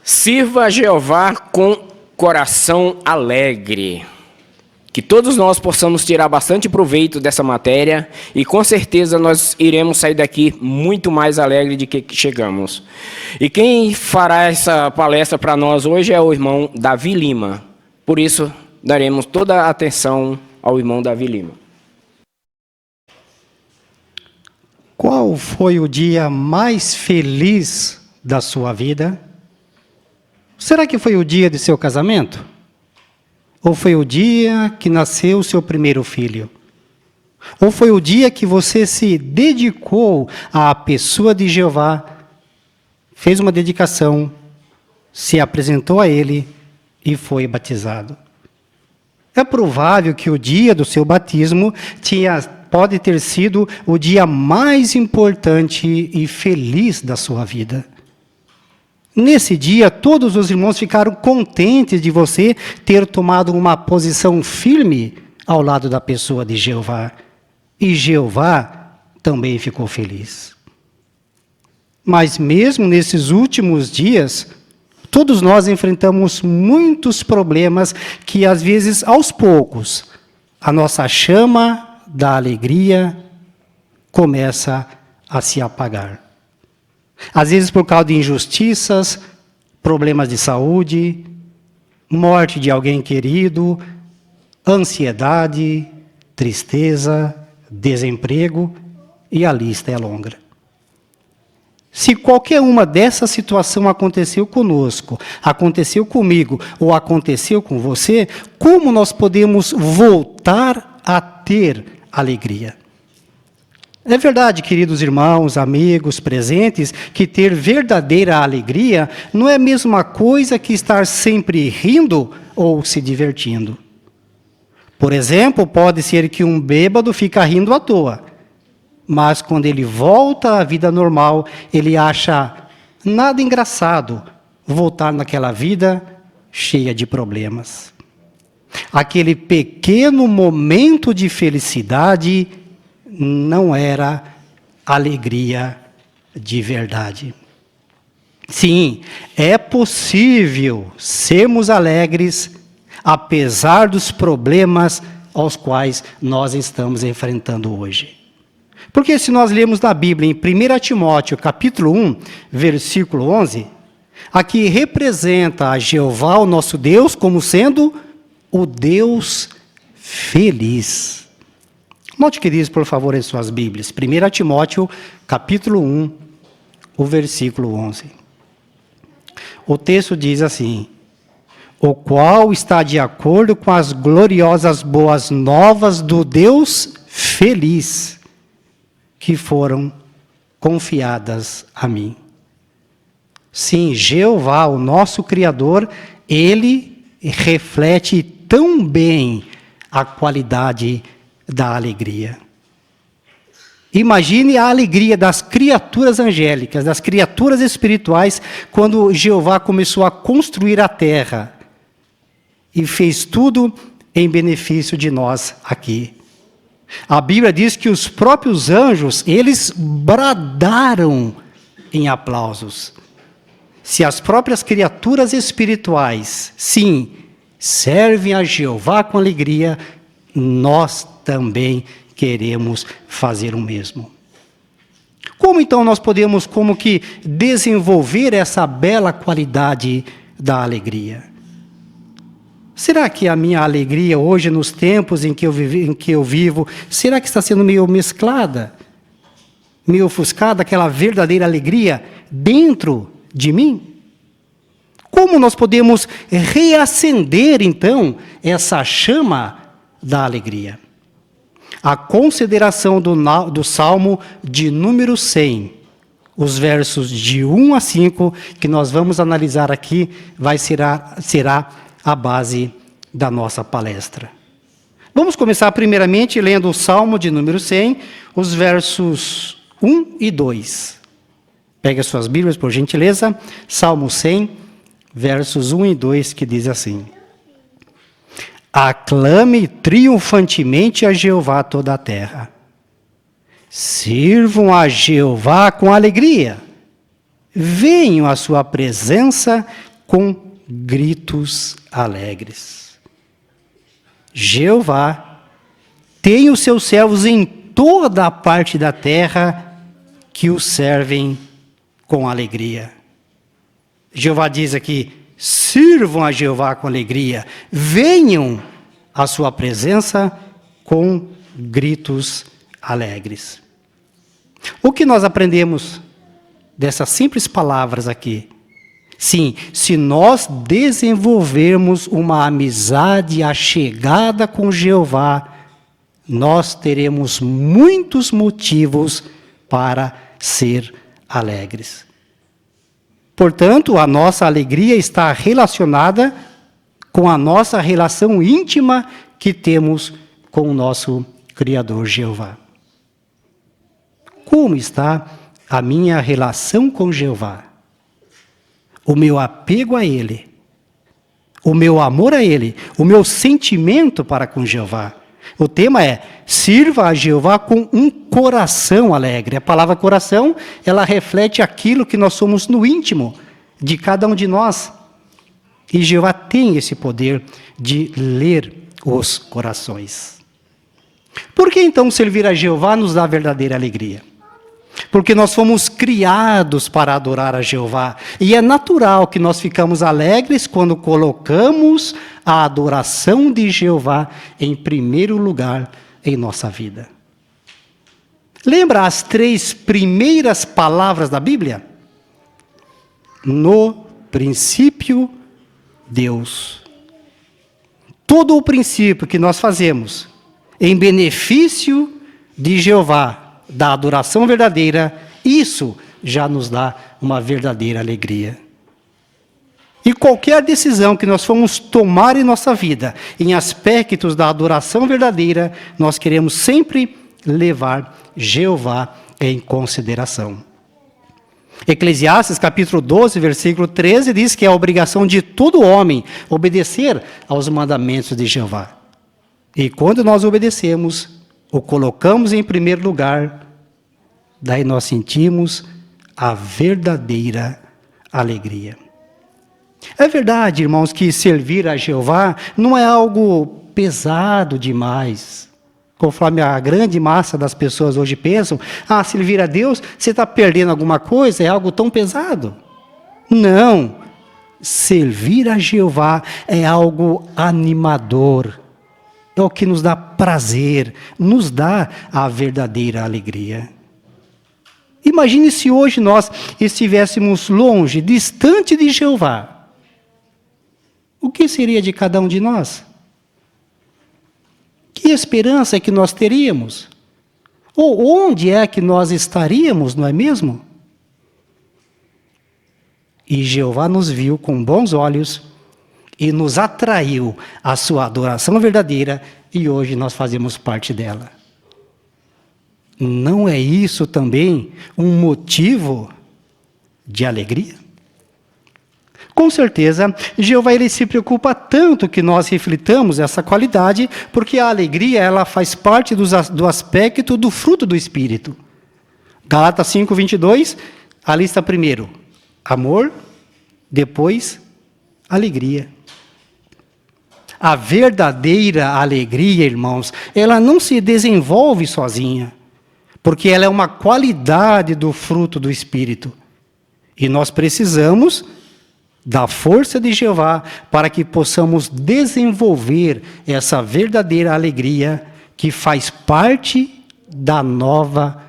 Sirva a Jeová com coração alegre. Que todos nós possamos tirar bastante proveito dessa matéria e com certeza nós iremos sair daqui muito mais alegre de que chegamos. E quem fará essa palestra para nós hoje é o irmão Davi Lima. Por isso, daremos toda a atenção ao irmão Davi Lima. Qual foi o dia mais feliz da sua vida? Será que foi o dia de seu casamento? Ou foi o dia que nasceu o seu primeiro filho? Ou foi o dia que você se dedicou à pessoa de Jeová, fez uma dedicação, se apresentou a Ele e foi batizado? É provável que o dia do seu batismo pode ter sido o dia mais importante e feliz da sua vida. Nesse dia, todos os irmãos ficaram contentes de você ter tomado uma posição firme ao lado da pessoa de Jeová. E Jeová também ficou feliz. Mas mesmo nesses últimos dias, todos nós enfrentamos muitos problemas que, às vezes, aos poucos, a nossa chama da alegria começa a se apagar. Às vezes por causa de injustiças, problemas de saúde, morte de alguém querido, ansiedade, tristeza, desemprego, e a lista é longa. Se qualquer uma dessas situações aconteceu conosco, aconteceu comigo ou aconteceu com você, como nós podemos voltar a ter alegria? É verdade, queridos irmãos, amigos, presentes, que ter verdadeira alegria não é a mesma coisa que estar sempre rindo ou se divertindo. Por exemplo, pode ser que um bêbado fica rindo à toa, mas quando ele volta à vida normal, ele acha nada engraçado voltar naquela vida cheia de problemas. Aquele pequeno momento de felicidade não era alegria de verdade. Sim, é possível sermos alegres apesar dos problemas aos quais nós estamos enfrentando hoje. Porque se nós lermos na Bíblia, em 1 Timóteo, capítulo 1, versículo 11, aqui representa a Jeová, o nosso Deus, como sendo o Deus feliz. Note, queridos, por favor, em suas Bíblias. 1 Timóteo, capítulo 1, o versículo 11. O texto diz assim: o qual está de acordo com as gloriosas boas novas do Deus feliz, que foram confiadas a mim. Sim, Jeová, o nosso Criador, Ele reflete tão bem a qualidade da alegria. Imagine a alegria das criaturas angélicas, das criaturas espirituais, quando Jeová começou a construir a terra e fez tudo em benefício de nós aqui. A Bíblia diz que os próprios anjos, eles bradaram em aplausos. Se as próprias criaturas espirituais, sim, servem a Jeová com alegria, nós também queremos fazer o mesmo. Como então nós podemos desenvolver essa bela qualidade da alegria? Será que a minha alegria hoje, nos tempos em que eu vivo, será que está sendo meio mesclada? Meio ofuscada, aquela verdadeira alegria dentro de mim? Como nós podemos reacender então essa chama da alegria? A consideração do Salmo de número 100, os versos de 1 a 5, que nós vamos analisar aqui, será a base da nossa palestra. Vamos começar primeiramente lendo o Salmo de número 100, os versos 1 e 2. Pegue as suas Bíblias, por gentileza. Salmo 100, versos 1 e 2, que diz assim: aclame triunfantemente a Jeová toda a terra. Sirvam a Jeová com alegria. Venham à sua presença com gritos alegres. Jeová tem os seus servos em toda a parte da terra que o servem com alegria. Jeová diz aqui: sirvam a Jeová com alegria, venham à sua presença com gritos alegres. O que nós aprendemos dessas simples palavras aqui? Sim, se nós desenvolvermos uma amizade achegada com Jeová, nós teremos muitos motivos para ser alegres. Portanto, a nossa alegria está relacionada com a nossa relação íntima que temos com o nosso Criador Jeová. Como está a minha relação com Jeová? O meu apego a Ele, o meu amor a Ele, o meu sentimento para com Jeová. O tema é: sirva a Jeová com um coração alegre. A palavra coração, ela reflete aquilo que nós somos no íntimo de cada um de nós. E Jeová tem esse poder de ler os corações. Por que então servir a Jeová nos dá verdadeira alegria? Porque nós fomos criados para adorar a Jeová. E é natural que nós ficamos alegres quando colocamos a adoração de Jeová em primeiro lugar em nossa vida. Lembra as 3 primeiras palavras da Bíblia? No princípio, Deus. Todo o princípio que nós fazemos em benefício de Jeová, da adoração verdadeira, isso já nos dá uma verdadeira alegria. E qualquer decisão que nós formos tomar em nossa vida, em aspectos da adoração verdadeira, nós queremos sempre levar Jeová em consideração. Eclesiastes capítulo 12, versículo 13, diz que é a obrigação de todo homem obedecer aos mandamentos de Jeová. E quando nós obedecemos, o colocamos em primeiro lugar, daí nós sentimos a verdadeira alegria. É verdade, irmãos, que servir a Jeová não é algo pesado demais. Conforme a grande massa das pessoas hoje pensam, servir a Deus, você está perdendo alguma coisa, é algo tão pesado. Não, servir a Jeová é algo animador. É o que nos dá prazer, nos dá a verdadeira alegria. Imagine se hoje nós estivéssemos longe, distante de Jeová. O que seria de cada um de nós? Que esperança é que nós teríamos? Ou onde é que nós estaríamos, não é mesmo? E Jeová nos viu com bons olhos e nos atraiu à sua adoração verdadeira, e hoje nós fazemos parte dela. Não é isso também um motivo de alegria? Com certeza, Jeová ele se preocupa tanto que nós reflitamos essa qualidade, porque a alegria ela faz parte do aspecto do fruto do Espírito. Gálatas 5:22, a lista primeiro, amor, depois, alegria. A verdadeira alegria, irmãos, ela não se desenvolve sozinha, porque ela é uma qualidade do fruto do Espírito. E nós precisamos da força de Jeová para que possamos desenvolver essa verdadeira alegria que faz parte da nova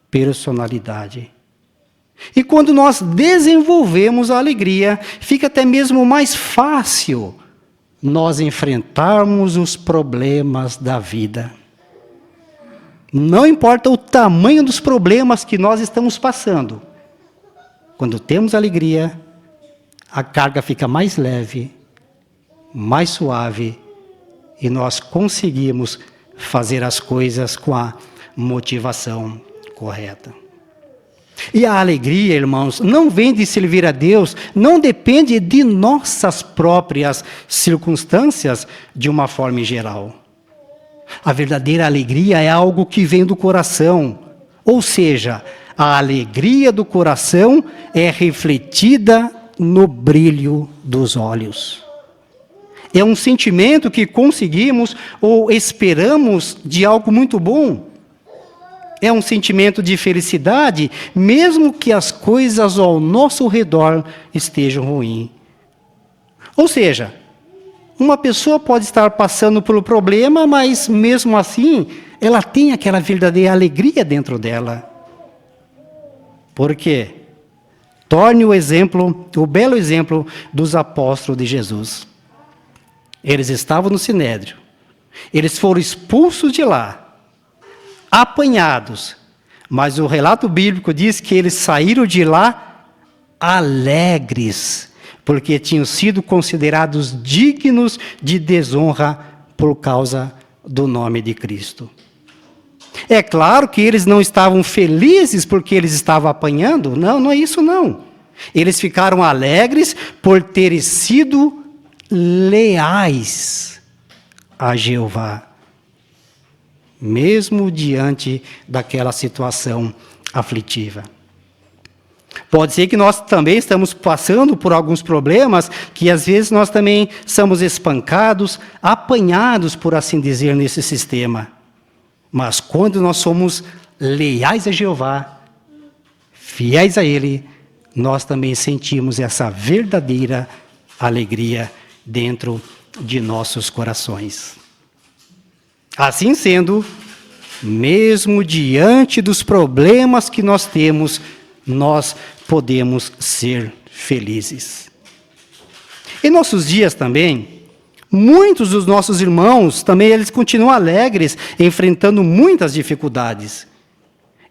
personalidade. E quando nós desenvolvemos a alegria, fica até mesmo mais fácil nós enfrentarmos os problemas da vida. Não importa o tamanho dos problemas que nós estamos passando. Quando temos alegria, a carga fica mais leve, mais suave, e nós conseguimos fazer as coisas com a motivação correta. E a alegria, irmãos, não vem de servir a Deus, não depende de nossas próprias circunstâncias de uma forma geral. A verdadeira alegria é algo que vem do coração, ou seja, a alegria do coração é refletida no brilho dos olhos. É um sentimento que conseguimos ou esperamos de algo muito bom. É um sentimento de felicidade, mesmo que as coisas ao nosso redor estejam ruins. Ou seja, uma pessoa pode estar passando pelo problema, mas mesmo assim, ela tem aquela verdadeira alegria dentro dela. Por quê? Torne o belo exemplo dos apóstolos de Jesus. Eles estavam no Sinédrio. Eles foram expulsos de lá, apanhados. Mas o relato bíblico diz que eles saíram de lá alegres, porque tinham sido considerados dignos de desonra por causa do nome de Cristo. É claro que eles não estavam felizes porque eles estavam apanhando. Não, não é isso não. Eles ficaram alegres por terem sido leais a Jeová, mesmo diante daquela situação aflitiva. Pode ser que nós também estamos passando por alguns problemas, que às vezes nós também somos espancados, apanhados, por assim dizer, nesse sistema. Mas quando nós somos leais a Jeová, fiéis a Ele, nós também sentimos essa verdadeira alegria dentro de nossos corações. Assim sendo, mesmo diante dos problemas que nós temos, nós podemos ser felizes. Em nossos dias também, muitos dos nossos irmãos também eles continuam alegres, enfrentando muitas dificuldades.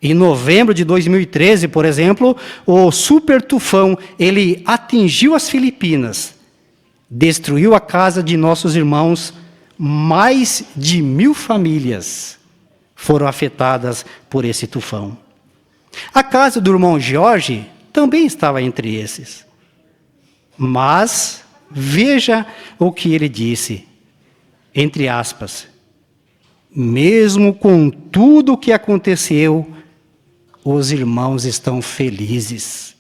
Em novembro de 2013, por exemplo, o super tufão, ele atingiu as Filipinas, destruiu a casa de nossos irmãos, mais de 1.000 famílias foram afetadas por esse tufão. A casa do irmão Jorge também estava entre esses. Mas, veja o que ele disse, entre aspas, mesmo com tudo o que aconteceu, os irmãos estão felizes.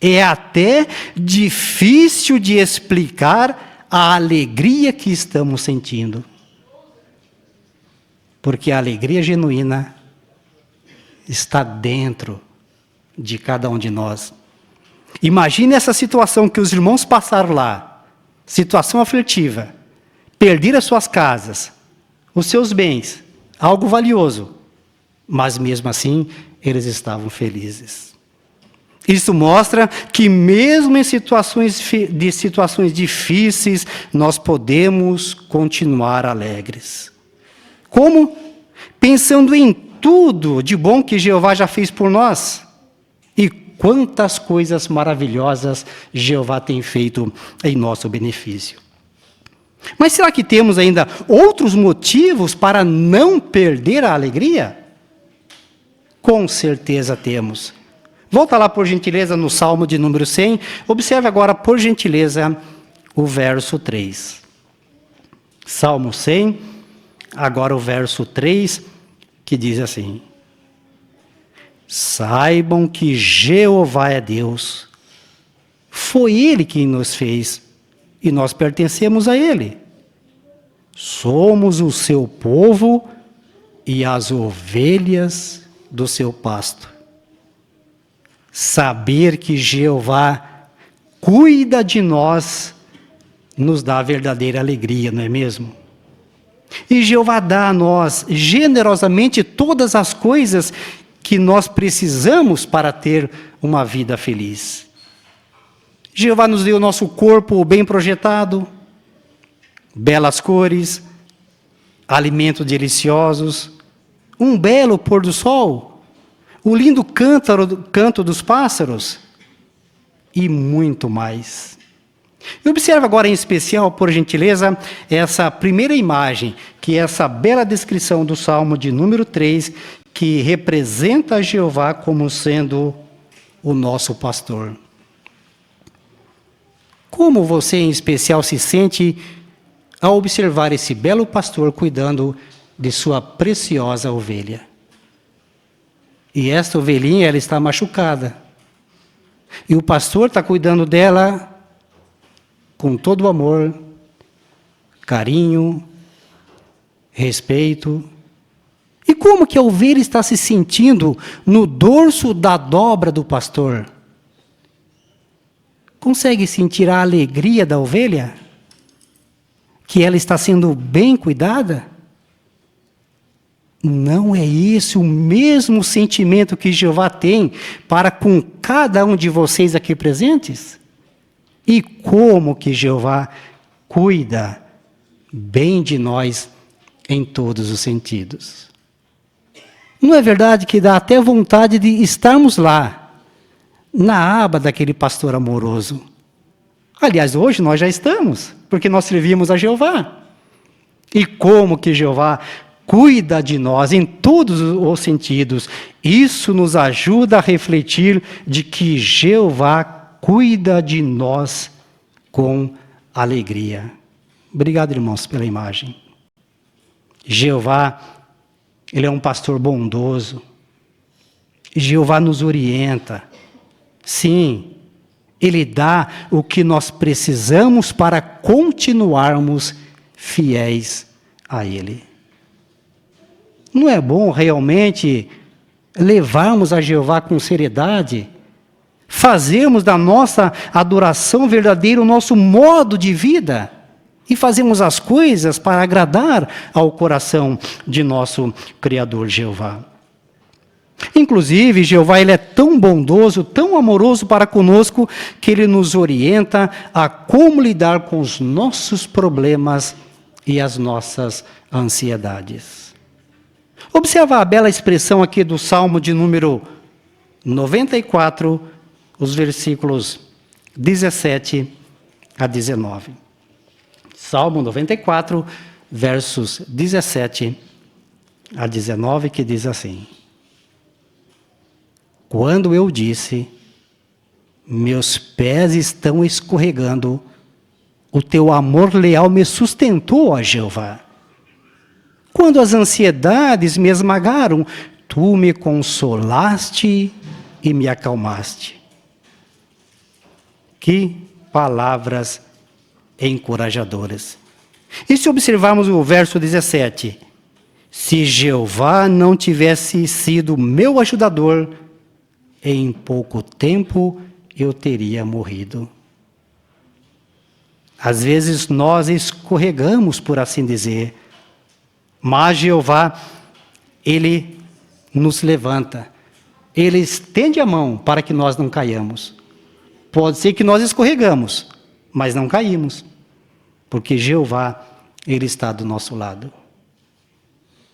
É até difícil de explicar a alegria que estamos sentindo. Porque a alegria genuína está dentro de cada um de nós. Imagine essa situação que os irmãos passaram lá, situação aflitiva, perderam as suas casas, os seus bens, algo valioso, mas mesmo assim eles estavam felizes. Isso mostra que mesmo em situações difíceis, nós podemos continuar alegres. Como? Pensando em tudo de bom que Jeová já fez por nós. E quantas coisas maravilhosas Jeová tem feito em nosso benefício. Mas será que temos ainda outros motivos para não perder a alegria? Com certeza temos. Volta lá, por gentileza, no Salmo de número 100. Observe agora, por gentileza, o verso 3. Salmo 100, agora o verso 3, que diz assim: saibam que Jeová é Deus. Foi Ele quem nos fez, e nós pertencemos a Ele. Somos o seu povo e as ovelhas do seu pasto. Saber que Jeová cuida de nós nos dá verdadeira alegria, não é mesmo? E Jeová dá a nós generosamente todas as coisas que nós precisamos para ter uma vida feliz. Jeová nos deu o nosso corpo bem projetado, belas cores, alimentos deliciosos, um belo pôr do sol, o lindo canto dos pássaros e muito mais. E observe agora em especial, por gentileza, essa primeira imagem, que é essa bela descrição do Salmo de número 3, que representa Jeová como sendo o nosso pastor. Como você em especial se sente ao observar esse belo pastor cuidando de sua preciosa ovelha? E esta ovelhinha, ela está machucada. E o pastor está cuidando dela com todo o amor, carinho, respeito. E como que a ovelha está se sentindo no dorso da dobra do pastor? Consegue sentir a alegria da ovelha? Que ela está sendo bem cuidada? Não é esse o mesmo sentimento que Jeová tem para com cada um de vocês aqui presentes? E como que Jeová cuida bem de nós em todos os sentidos? Não é verdade que dá até vontade de estarmos lá, na aba daquele pastor amoroso? Aliás, hoje nós já estamos, porque nós servimos a Jeová. E como que Jeová cuida de nós em todos os sentidos. Isso nos ajuda a refletir de que Jeová cuida de nós com alegria. Obrigado, irmãos, pela imagem. Jeová, ele é um pastor bondoso. Jeová nos orienta. Sim, ele dá o que nós precisamos para continuarmos fiéis a ele. Não é bom realmente levarmos a Jeová com seriedade, fazermos da nossa adoração verdadeira o nosso modo de vida e fazermos as coisas para agradar ao coração de nosso Criador Jeová? Inclusive, Jeová ele é tão bondoso, tão amoroso para conosco, que ele nos orienta a como lidar com os nossos problemas e as nossas ansiedades. Observa a bela expressão aqui do Salmo de número 94, os versículos 17 a 19. Salmo 94, versos 17 a 19, que diz assim: Quando eu disse, meus pés estão escorregando, o teu amor leal me sustentou, ó Jeová. Quando as ansiedades me esmagaram, tu me consolaste e me acalmaste. Que palavras encorajadoras. E se observarmos o verso 17, se Jeová não tivesse sido meu ajudador, em pouco tempo eu teria morrido. Às vezes nós escorregamos, por assim dizer, mas Jeová, ele nos levanta, ele estende a mão para que nós não caiamos. Pode ser que nós escorregamos, mas não caímos, porque Jeová, ele está do nosso lado.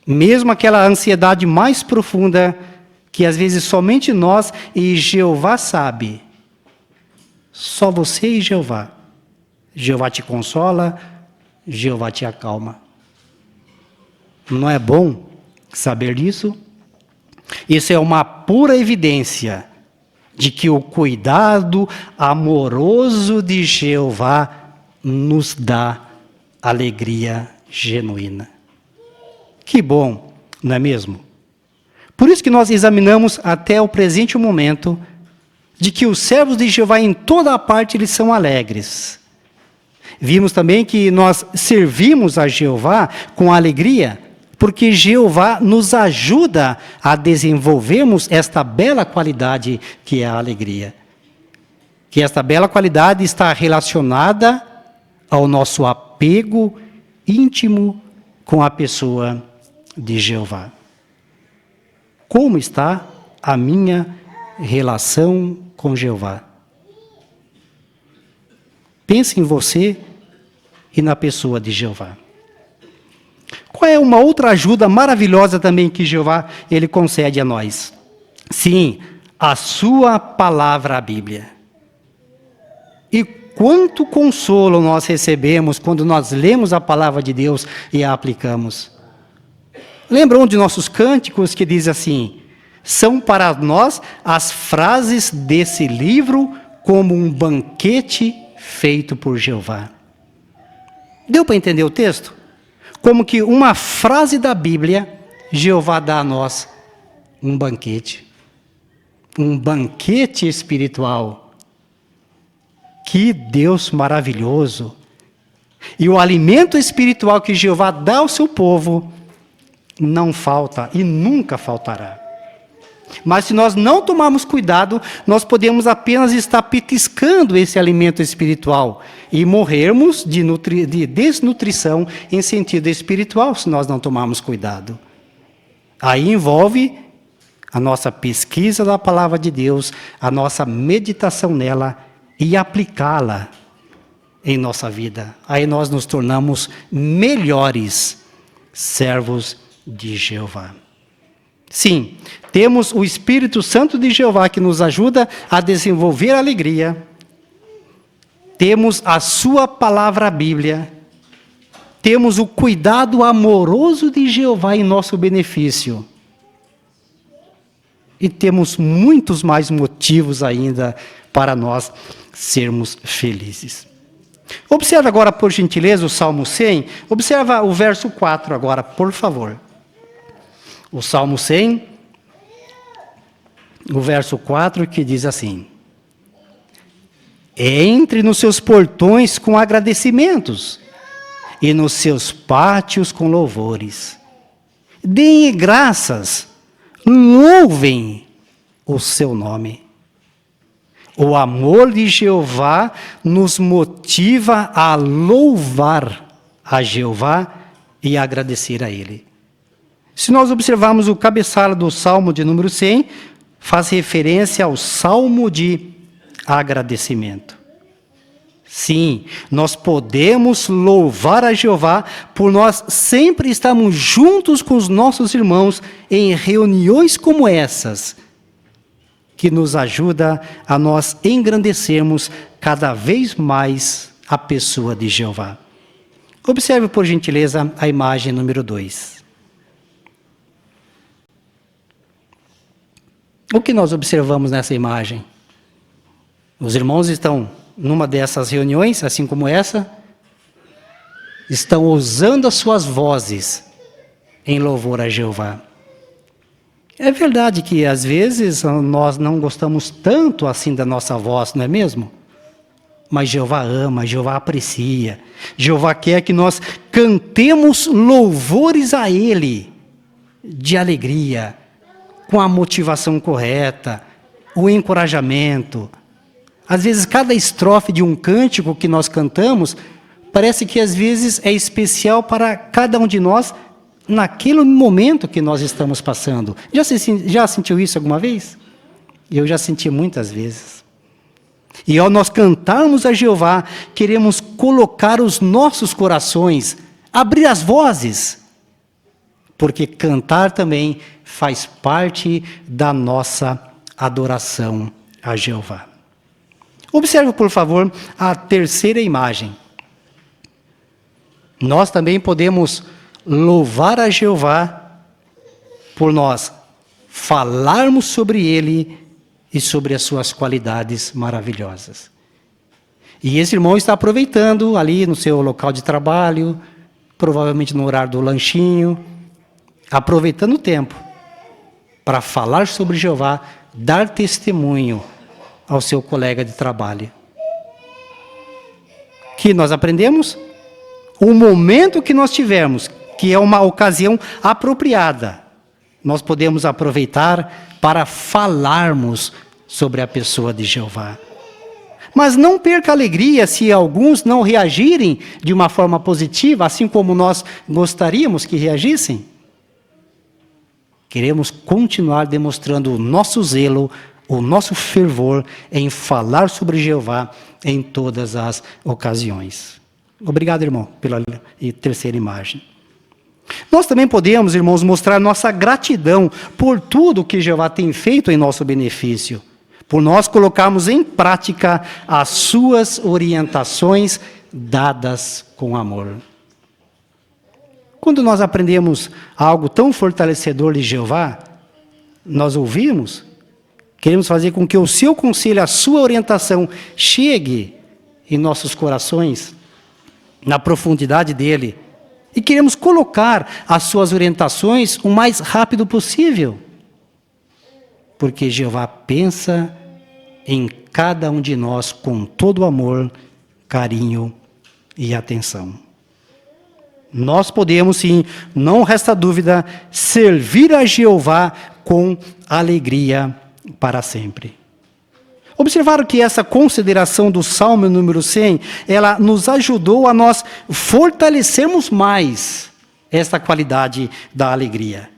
Mesmo aquela ansiedade mais profunda, que às vezes somente nós e Jeová sabe, só você e Jeová. Jeová te consola, Jeová te acalma. Não é bom saber disso? Isso é uma pura evidência de que o cuidado amoroso de Jeová nos dá alegria genuína. Que bom, não é mesmo? Por isso que nós examinamos até o presente momento de que os servos de Jeová em toda a parte eles são alegres. Vimos também que nós servimos a Jeová com alegria, porque Jeová nos ajuda a desenvolvermos esta bela qualidade que é a alegria. Que esta bela qualidade está relacionada ao nosso apego íntimo com a pessoa de Jeová. Como está a minha relação com Jeová? Pense em você e na pessoa de Jeová. Qual é uma outra ajuda maravilhosa também que Jeová ele concede a nós? Sim, a sua palavra, a Bíblia. E quanto consolo nós recebemos quando nós lemos a palavra de Deus e a aplicamos. Lembra um de nossos cânticos que diz assim: são para nós as frases desse livro como um banquete feito por Jeová. Deu para entender o texto? Como que uma frase da Bíblia, Jeová dá a nós um banquete. Um banquete espiritual. Que Deus maravilhoso! E o alimento espiritual que Jeová dá ao seu povo não falta e nunca faltará. Mas se nós não tomarmos cuidado, nós podemos apenas estar petiscando esse alimento espiritual e morrermos de desnutrição em sentido espiritual, se nós não tomarmos cuidado. Aí envolve a nossa pesquisa da palavra de Deus, a nossa meditação nela e aplicá-la em nossa vida. Aí nós nos tornamos melhores servos de Jeová. Sim, temos o Espírito Santo de Jeová que nos ajuda a desenvolver a alegria. Temos a sua palavra, a Bíblia. Temos o cuidado amoroso de Jeová em nosso benefício. E temos muitos mais motivos ainda para nós sermos felizes. Observe agora, por gentileza, o Salmo 100. Observa o verso 4 agora, por favor. O Salmo 100, o verso 4, que diz assim: entre nos seus portões com agradecimentos, e nos seus pátios com louvores. Deem graças, louvem o seu nome. O amor de Jeová nos motiva a louvar a Jeová e a agradecer a Ele. Se nós observarmos o cabeçalho do Salmo de número 100, faz referência ao Salmo de agradecimento. Sim, nós podemos louvar a Jeová por nós sempre estarmos juntos com os nossos irmãos em reuniões como essas, que nos ajuda a nós engrandecermos cada vez mais a pessoa de Jeová. Observe, por gentileza, a imagem número 2. O que nós observamos nessa imagem? Os irmãos estão numa dessas reuniões, assim como essa, estão usando as suas vozes em louvor a Jeová. É verdade que às vezes nós não gostamos tanto assim da nossa voz, não é mesmo? Mas Jeová ama, Jeová aprecia. Jeová quer que nós cantemos louvores a Ele, de alegria, com a motivação correta, o encorajamento. Às vezes, cada estrofe de um cântico que nós cantamos, parece que às vezes é especial para cada um de nós, naquele momento que nós estamos passando. Já sentiu isso alguma vez? Eu já senti muitas vezes. E ao nós cantarmos a Jeová, queremos colocar os nossos corações, abrir as vozes, porque cantar também faz parte da nossa adoração a Jeová. Observe, por favor, a terceira imagem. Nós também podemos louvar a Jeová por nós falarmos sobre Ele e sobre as suas qualidades maravilhosas. E esse irmão está aproveitando ali no seu local de trabalho, provavelmente no horário do lanchinho, aproveitando o tempo para falar sobre Jeová, dar testemunho ao seu colega de trabalho. Que nós aprendemos? O momento que nós tivermos, que é uma ocasião apropriada, nós podemos aproveitar para falarmos sobre a pessoa de Jeová. Mas não perca a alegria se alguns não reagirem de uma forma positiva, assim como nós gostaríamos que reagissem. Queremos continuar demonstrando o nosso zelo, o nosso fervor em falar sobre Jeová em todas as ocasiões. Obrigado, irmão, pela terceira imagem. Nós também podemos, irmãos, mostrar nossa gratidão por tudo que Jeová tem feito em nosso benefício, por nós colocarmos em prática as suas orientações dadas com amor. Quando nós aprendemos algo tão fortalecedor de Jeová, nós ouvimos, queremos fazer com que o seu conselho, a sua orientação chegue em nossos corações, na profundidade dele, e queremos colocar as suas orientações o mais rápido possível, porque Jeová pensa em cada um de nós com todo amor, carinho e atenção. Nós podemos, sim, não resta dúvida, servir a Jeová com alegria para sempre. Observaram que essa consideração do Salmo número 100, ela nos ajudou a nós fortalecermos mais essa qualidade da alegria.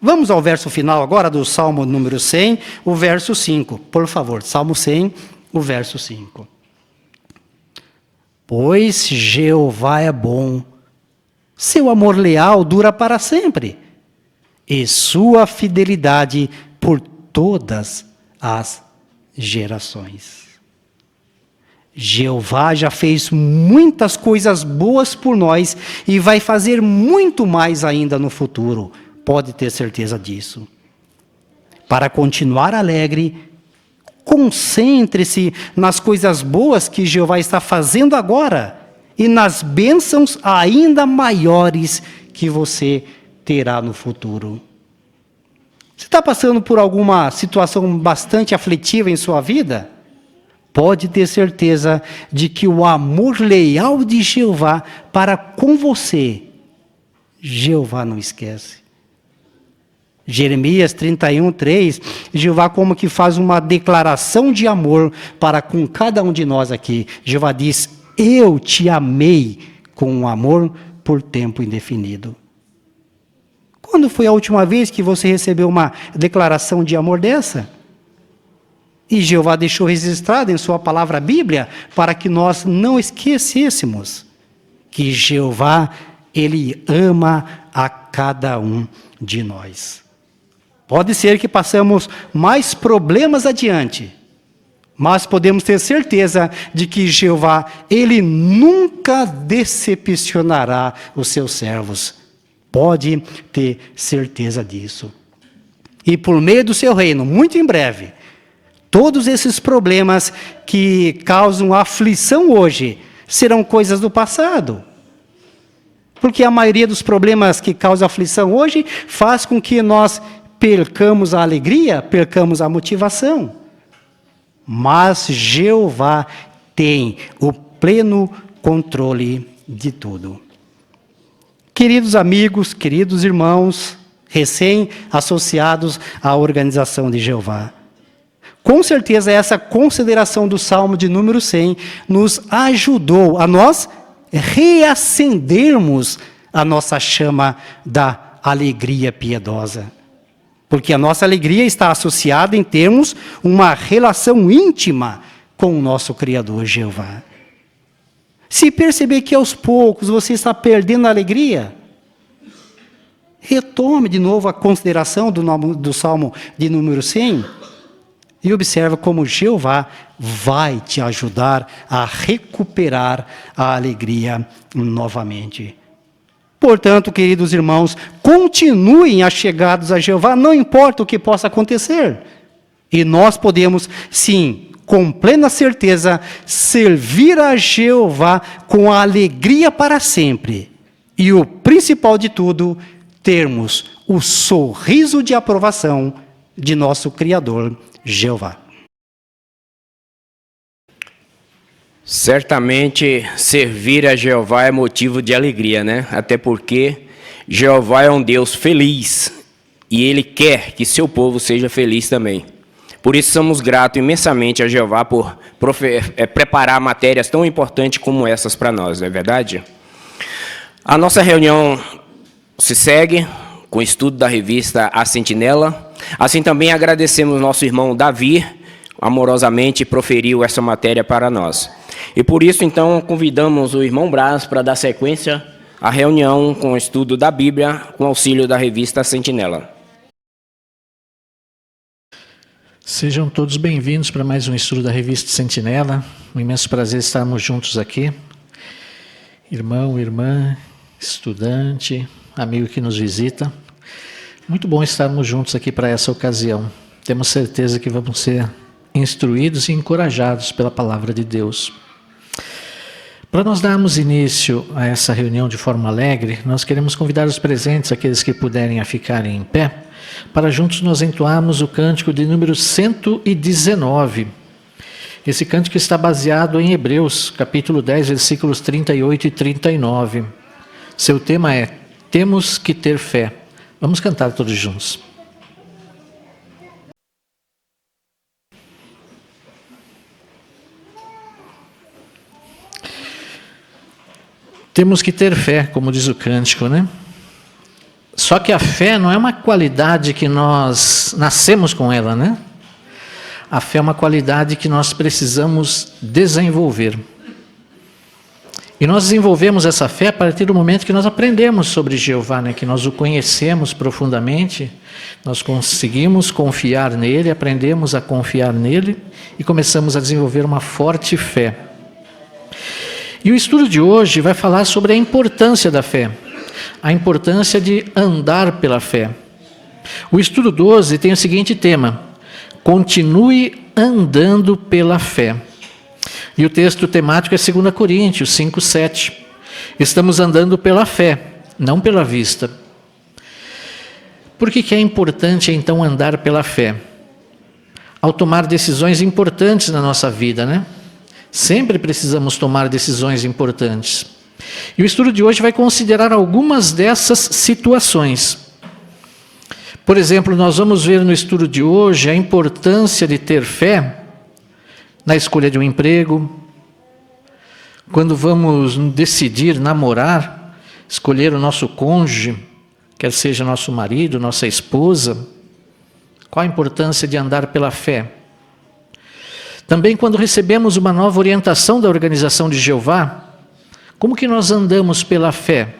Vamos ao verso final agora do Salmo número 100, o verso 5. Por favor, Salmo 100, o verso 5. Pois Jeová é bom, seu amor leal dura para sempre, e sua fidelidade por todas as gerações. Jeová já fez muitas coisas boas por nós e vai fazer muito mais ainda no futuro. Pode ter certeza disso. Para continuar alegre, concentre-se nas coisas boas que Jeová está fazendo agora e nas bênçãos ainda maiores que você terá no futuro. Você está passando por alguma situação bastante aflitiva em sua vida? Pode ter certeza de que o amor leal de Jeová para com você, Jeová não esquece. Jeremias 31:3, Jeová como que faz uma declaração de amor para com cada um de nós aqui. Jeová diz, eu te amei com um amor por tempo indefinido. Quando foi a última vez que você recebeu uma declaração de amor dessa? E Jeová deixou registrado em sua palavra Bíblia para que nós não esquecêssemos que Jeová, Ele ama a cada um de nós. Pode ser que passemos mais problemas adiante, mas podemos ter certeza de que Jeová, Ele nunca decepcionará os seus servos. Pode ter certeza disso. E por meio do seu reino, muito em breve, todos esses problemas que causam aflição hoje serão coisas do passado. Porque a maioria dos problemas que causam aflição hoje faz com que nós percamos a alegria, percamos a motivação. Mas Jeová tem o pleno controle de tudo. Queridos amigos, queridos irmãos, recém-associados à organização de Jeová, com certeza essa consideração do Salmo de número 100 nos ajudou a nós reacendermos a nossa chama da alegria piedosa. Porque a nossa alegria está associada em termos uma relação íntima com o nosso Criador Jeová. Se perceber que aos poucos você está perdendo a alegria, retome de novo a consideração do Salmo de número 100 e observa como Jeová vai te ajudar a recuperar a alegria novamente. Portanto, queridos irmãos, continuem achegados a Jeová, não importa o que possa acontecer. E nós podemos, sim, com plena certeza, servir a Jeová com a alegria para sempre. E o principal de tudo, termos o sorriso de aprovação de nosso Criador, Jeová. Certamente, servir a Jeová é motivo de alegria, né? Até porque Jeová é um Deus feliz e Ele quer que seu povo seja feliz também. Por isso, somos gratos imensamente a Jeová por preparar matérias tão importantes como essas para nós, não é verdade? A nossa reunião se segue com o estudo da revista A Sentinela. Assim também agradecemos nosso irmão Davi, amorosamente proferiu essa matéria para nós. E por isso, então, convidamos o irmão Brás para dar sequência à reunião com o estudo da Bíblia com auxílio da revista A Sentinela. Sejam todos bem-vindos para mais um estudo da revista Sentinela. Um imenso prazer estarmos juntos aqui. Irmão, irmã, estudante, amigo que nos visita. Muito bom estarmos juntos aqui para essa ocasião. Temos certeza que vamos ser instruídos e encorajados pela palavra de Deus. Para nós darmos início a essa reunião de forma alegre, nós queremos convidar os presentes, aqueles que puderem a ficarem em pé, para juntos nós entoarmos o cântico de número 119, Esse cântico está baseado em Hebreus, capítulo 10, versículos 38 e 39. Seu tema é: temos que ter fé. Vamos cantar todos juntos. Temos que ter fé, como diz o cântico, né? Só que a fé não é uma qualidade que nós nascemos com ela, né? A fé é uma qualidade que nós precisamos desenvolver. E nós desenvolvemos essa fé a partir do momento que nós aprendemos sobre Jeová, né? Que nós o conhecemos profundamente, nós conseguimos confiar nele, aprendemos a confiar nele e começamos a desenvolver uma forte fé. E o estudo de hoje vai falar sobre a importância da fé, a importância de andar pela fé. O estudo 12 tem o seguinte tema: continue andando pela fé. E o texto temático é 2 Coríntios 5:7. Estamos andando pela fé, não pela vista. Por que é importante então andar pela fé? Ao tomar decisões importantes na nossa vida, né? Sempre precisamos tomar decisões importantes. E o estudo de hoje vai considerar algumas dessas situações. Por exemplo, nós vamos ver no estudo de hoje a importância de ter fé na escolha de um emprego, quando vamos decidir namorar, escolher o nosso cônjuge, quer seja nosso marido, nossa esposa. Qual a importância de andar pela fé? Também quando recebemos uma nova orientação da organização de Jeová, como que nós andamos pela fé?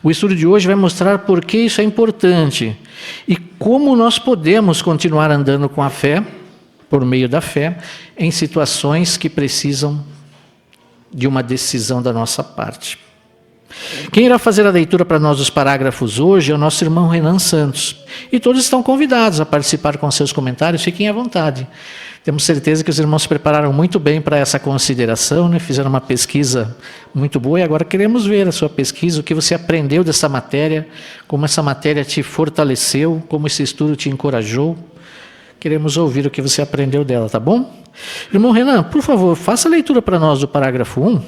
O estudo de hoje vai mostrar por que isso é importante e como nós podemos continuar andando com a fé, por meio da fé, em situações que precisam de uma decisão da nossa parte. Quem irá fazer a leitura para nós dos parágrafos hoje é o nosso irmão Renan Santos. E todos estão convidados a participar com seus comentários, fiquem à vontade. Temos certeza que os irmãos se prepararam muito bem para essa consideração, né? Fizeram uma pesquisa muito boa e agora queremos ver a sua pesquisa, o que você aprendeu dessa matéria, como essa matéria te fortaleceu, como esse estudo te encorajou. Queremos ouvir o que você aprendeu dela, tá bom? Irmão Renan, por favor, faça a leitura para nós do parágrafo 1.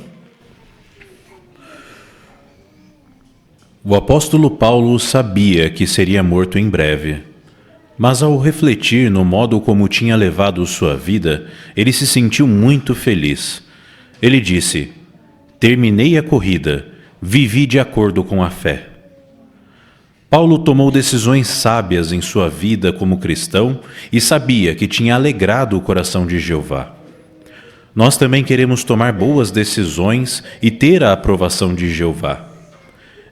O apóstolo Paulo sabia que seria morto em breve, mas ao refletir no modo como tinha levado sua vida, ele se sentiu muito feliz. Ele disse: terminei a corrida, vivi de acordo com a fé. Paulo tomou decisões sábias em sua vida como cristão e sabia que tinha alegrado o coração de Jeová. Nós também queremos tomar boas decisões e ter a aprovação de Jeová.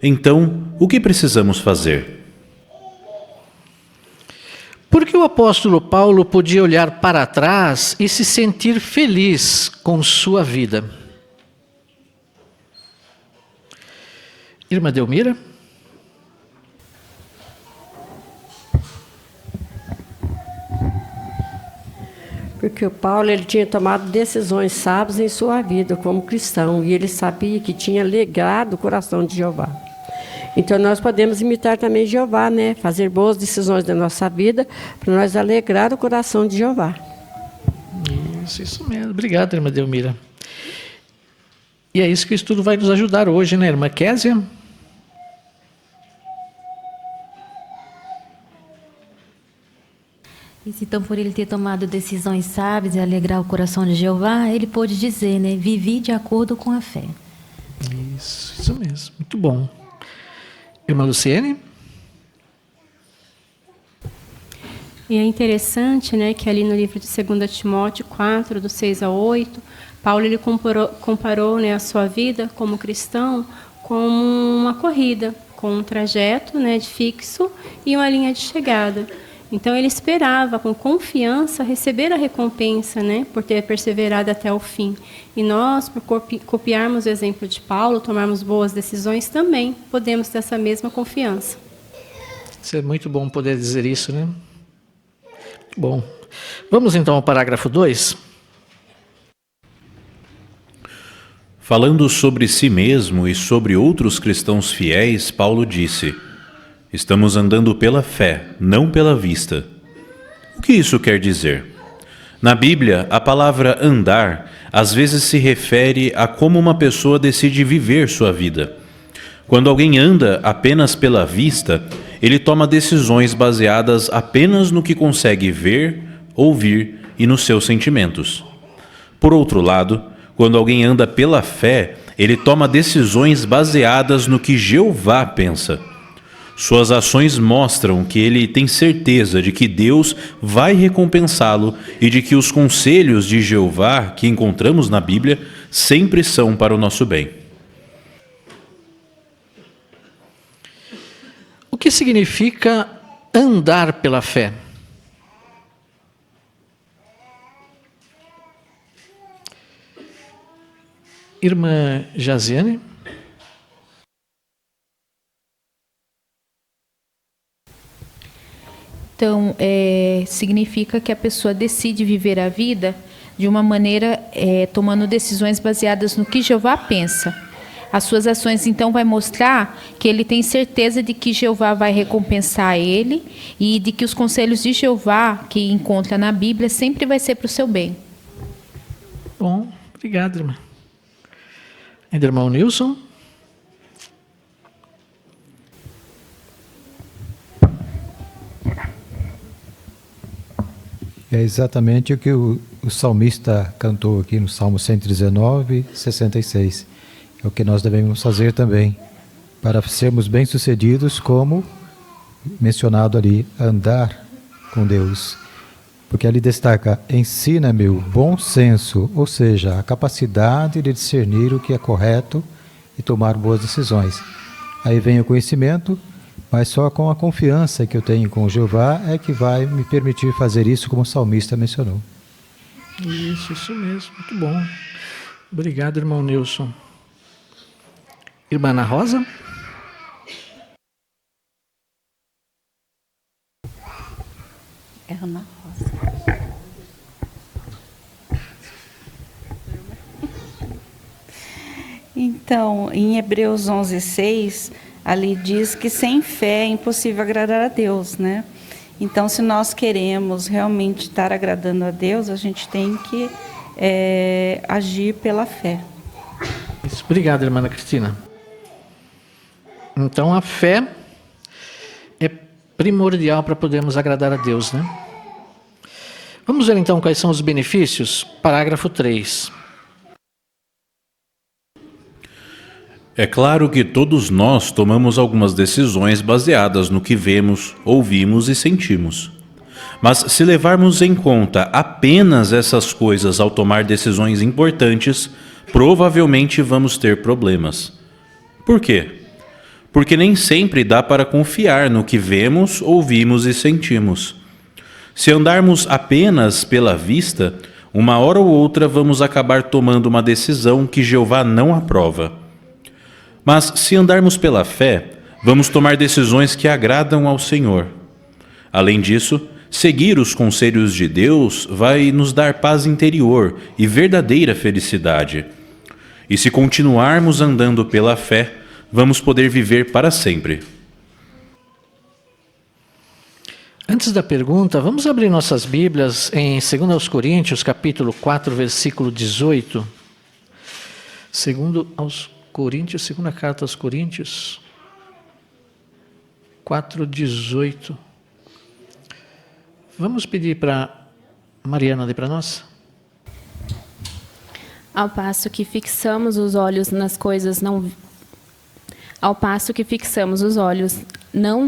Então, o que precisamos fazer? Por que o apóstolo Paulo podia olhar para trás e se sentir feliz com sua vida? Irmã Delmira? Porque o Paulo ele tinha tomado decisões sábias em sua vida como cristão e ele sabia que tinha alegrado o coração de Jeová. Então nós podemos imitar também Jeová, né? Fazer boas decisões na nossa vida para nós alegrar o coração de Jeová. Isso mesmo. Obrigado, irmã Delmira. E é isso que o estudo vai nos ajudar hoje, né, irmã Késia? Então, por ele ter tomado decisões sábias e alegrar o coração de Jeová, ele pôde dizer, né? Vivi de acordo com a fé. Isso mesmo. Muito bom. Irmã Luciene? E é interessante, né, que ali no livro de 2 Timóteo 4, do 6 ao 8, Paulo ele comparou, né, a sua vida como cristão como uma corrida, com um trajeto, né, de fixo e uma linha de chegada. Então ele esperava com confiança receber a recompensa, né, por ter perseverado até o fim. E nós, por copiarmos o exemplo de Paulo, tomarmos boas decisões, também podemos ter essa mesma confiança. Isso é muito bom poder dizer isso, né? Bom. Vamos então ao parágrafo 2. Falando sobre si mesmo e sobre outros cristãos fiéis, Paulo disse: estamos andando pela fé, não pela vista. O que isso quer dizer? Na Bíblia, a palavra andar às vezes se refere a como uma pessoa decide viver sua vida. Quando alguém anda apenas pela vista, ele toma decisões baseadas apenas no que consegue ver, ouvir e nos seus sentimentos. Por outro lado, quando alguém anda pela fé, ele toma decisões baseadas no que Jeová pensa. Suas ações mostram que ele tem certeza de que Deus vai recompensá-lo e de que os conselhos de Jeová que encontramos na Bíblia sempre são para o nosso bem. O que significa andar pela fé? Irmã Jaziane? Então, significa que a pessoa decide viver a vida de uma maneira tomando decisões baseadas no que Jeová pensa. As suas ações, então, vai mostrar que ele tem certeza de que Jeová vai recompensar ele e de que os conselhos de Jeová que encontra na Bíblia sempre vai ser para o seu bem. Bom, obrigado, irmã. Ainda irmão Nilson? É exatamente o que o salmista cantou aqui no Salmo 119, 66. É o que nós devemos fazer também, para sermos bem-sucedidos, como mencionado ali, andar com Deus. Porque ali destaca, ensina-me o bom senso, ou seja, a capacidade de discernir o que é correto e tomar boas decisões. Aí vem o conhecimento, mas só com a confiança que eu tenho com Jeová é que vai me permitir fazer isso, como o salmista mencionou. Isso mesmo, muito bom. Obrigado, irmão Nilson. Irmã Ana Rosa? É Ana Rosa. Então, em Hebreus 11:6, ali diz que sem fé é impossível agradar a Deus, né? Então, se nós queremos realmente estar agradando a Deus, a gente tem que agir pela fé. Isso. Obrigado, irmã Ana Cristina. Então, a fé é primordial para podermos agradar a Deus, né? Vamos ver então quais são os benefícios? Parágrafo 3. É claro que todos nós tomamos algumas decisões baseadas no que vemos, ouvimos e sentimos. Mas se levarmos em conta apenas essas coisas ao tomar decisões importantes, provavelmente vamos ter problemas. Por quê? Porque nem sempre dá para confiar no que vemos, ouvimos e sentimos. Se andarmos apenas pela vista, uma hora ou outra vamos acabar tomando uma decisão que Jeová não aprova. Mas se andarmos pela fé, vamos tomar decisões que agradam ao Senhor. Além disso, seguir os conselhos de Deus vai nos dar paz interior e verdadeira felicidade. E se continuarmos andando pela fé, vamos poder viver para sempre. Antes da pergunta, vamos abrir nossas Bíblias em 2 Coríntios, capítulo 4, versículo 18. 2 Coríntios, segunda carta aos Coríntios, 4:18. Vamos pedir para Mariana ler para nós? Ao passo que fixamos os olhos nas coisas não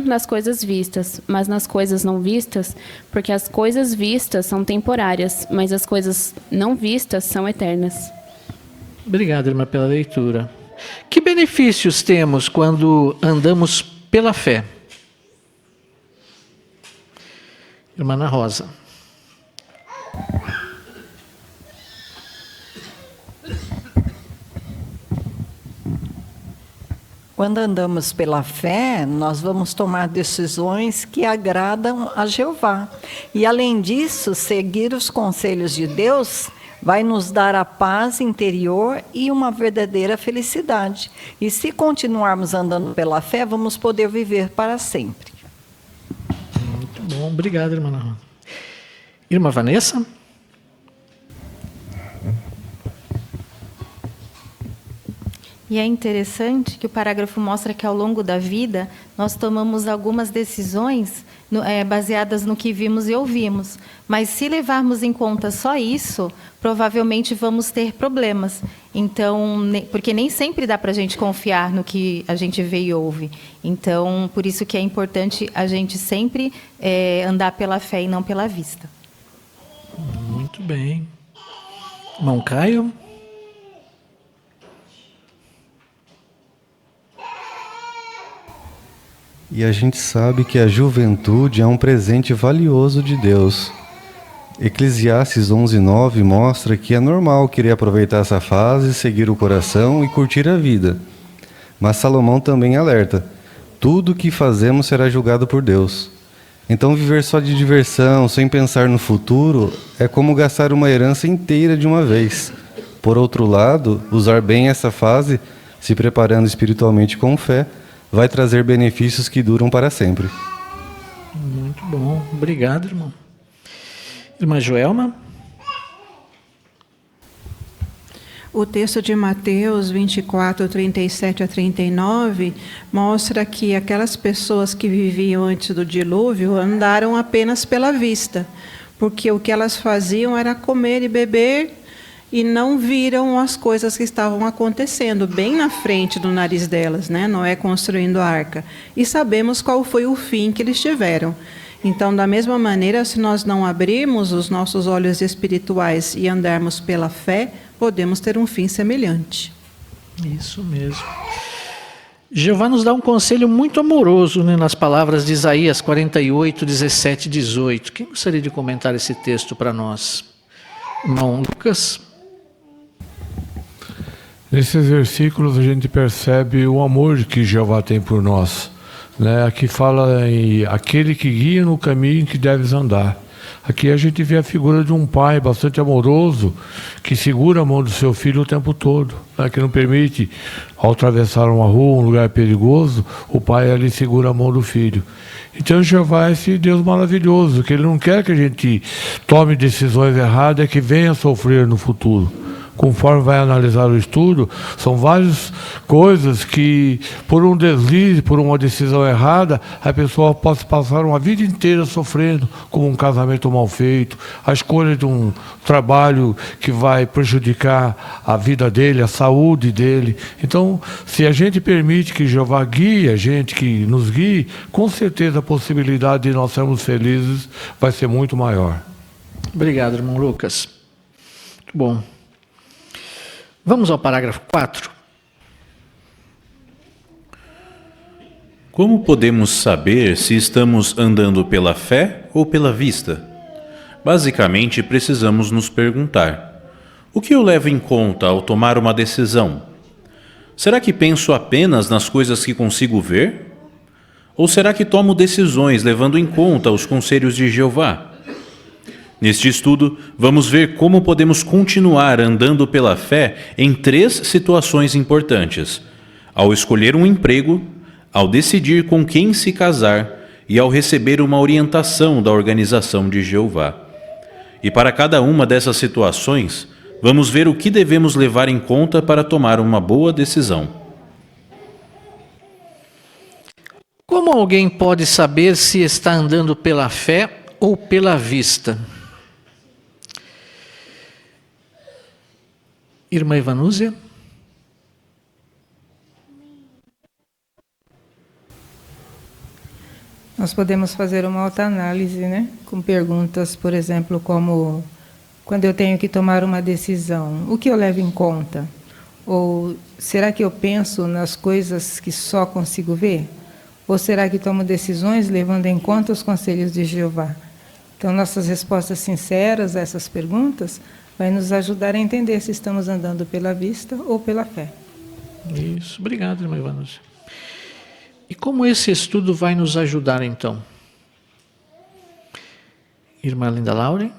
nas coisas vistas, mas nas coisas não vistas, porque as coisas vistas são temporárias, mas as coisas não vistas são eternas. Obrigado, irmã, pela leitura. Que benefícios temos quando andamos pela fé? Irmã Ana Rosa. Quando andamos pela fé, nós vamos tomar decisões que agradam a Jeová. E, além disso, seguir os conselhos de Deus vai nos dar a paz interior e uma verdadeira felicidade. E se continuarmos andando pela fé, vamos poder viver para sempre. Muito bom, obrigado, irmã Ana Rosa. Irmã Vanessa? E é interessante que o parágrafo mostra que, ao longo da vida, nós tomamos algumas decisões baseadas no que vimos e ouvimos. Mas, se levarmos em conta só isso, provavelmente vamos ter problemas. Então, porque nem sempre dá para a gente confiar no que a gente vê e ouve. Então, por isso que é importante a gente sempre andar pela fé e não pela vista. Muito bem. Irmão Caio? E a gente sabe que a juventude é um presente valioso de Deus. Eclesiastes 11:9 mostra que é normal querer aproveitar essa fase, seguir o coração e curtir a vida. Mas Salomão também alerta: tudo o que fazemos será julgado por Deus. Então viver só de diversão, sem pensar no futuro, é como gastar uma herança inteira de uma vez. Por outro lado, usar bem essa fase, se preparando espiritualmente com fé, vai trazer benefícios que duram para sempre. Muito bom. Obrigado, irmão. Irmã Joelma? O texto de Mateus 24, 37 a 39, mostra que aquelas pessoas que viviam antes do dilúvio andaram apenas pela vista, porque o que elas faziam era comer e beber, e não viram as coisas que estavam acontecendo bem na frente do nariz delas, né? Noé construindo a arca. E sabemos qual foi o fim que eles tiveram. Então, da mesma maneira, se nós não abrirmos os nossos olhos espirituais e andarmos pela fé, podemos ter um fim semelhante. Isso mesmo. Jeová nos dá um conselho muito amoroso, né, nas palavras de Isaías 48, 17 e 18. Quem gostaria de comentar esse texto para nós? Irmão Lucas? Nesses versículos a gente percebe o amor que Jeová tem por nós. Aqui fala em aquele que guia no caminho que deves andar. Aqui a gente vê a figura de um pai bastante amoroso, que segura a mão do seu filho o tempo todo, que não permite, ao atravessar uma rua, um lugar perigoso, o pai ali segura a mão do filho. Então Jeová é esse Deus maravilhoso, que Ele não quer que a gente tome decisões erradas e que venha sofrer no futuro. Conforme vai analisar o estudo, são várias coisas que, por um deslize, por uma decisão errada, a pessoa pode passar uma vida inteira sofrendo, como um casamento mal feito, a escolha de um trabalho que vai prejudicar a vida dele, a saúde dele. Então, se a gente permite que Jeová guie a gente, que nos guie, com certeza a possibilidade de nós sermos felizes vai ser muito maior. Obrigado, irmão Lucas. Muito bom. Vamos ao parágrafo 4. Como podemos saber se estamos andando pela fé ou pela vista? Basicamente, precisamos nos perguntar: o que eu levo em conta ao tomar uma decisão? Será que penso apenas nas coisas que consigo ver? Ou será que tomo decisões levando em conta os conselhos de Jeová? Neste estudo, vamos ver como podemos continuar andando pela fé em 3 situações importantes: ao escolher um emprego, ao decidir com quem se casar e ao receber uma orientação da organização de Jeová. E para cada uma dessas situações, vamos ver o que devemos levar em conta para tomar uma boa decisão. Como alguém pode saber se está andando pela fé ou pela vista? Irmã Ivanúzia? Nós podemos fazer uma autoanálise, né? Com perguntas, por exemplo, como: quando eu tenho que tomar uma decisão, o que eu levo em conta? Ou será que eu penso nas coisas que só consigo ver? Ou será que tomo decisões levando em conta os conselhos de Jeová? Então, nossas respostas sinceras a essas perguntas vai nos ajudar a entender se estamos andando pela vista ou pela fé. Isso, obrigado, irmã Ivanúzia. E como esse estudo vai nos ajudar, então? Irmã Linda Laure?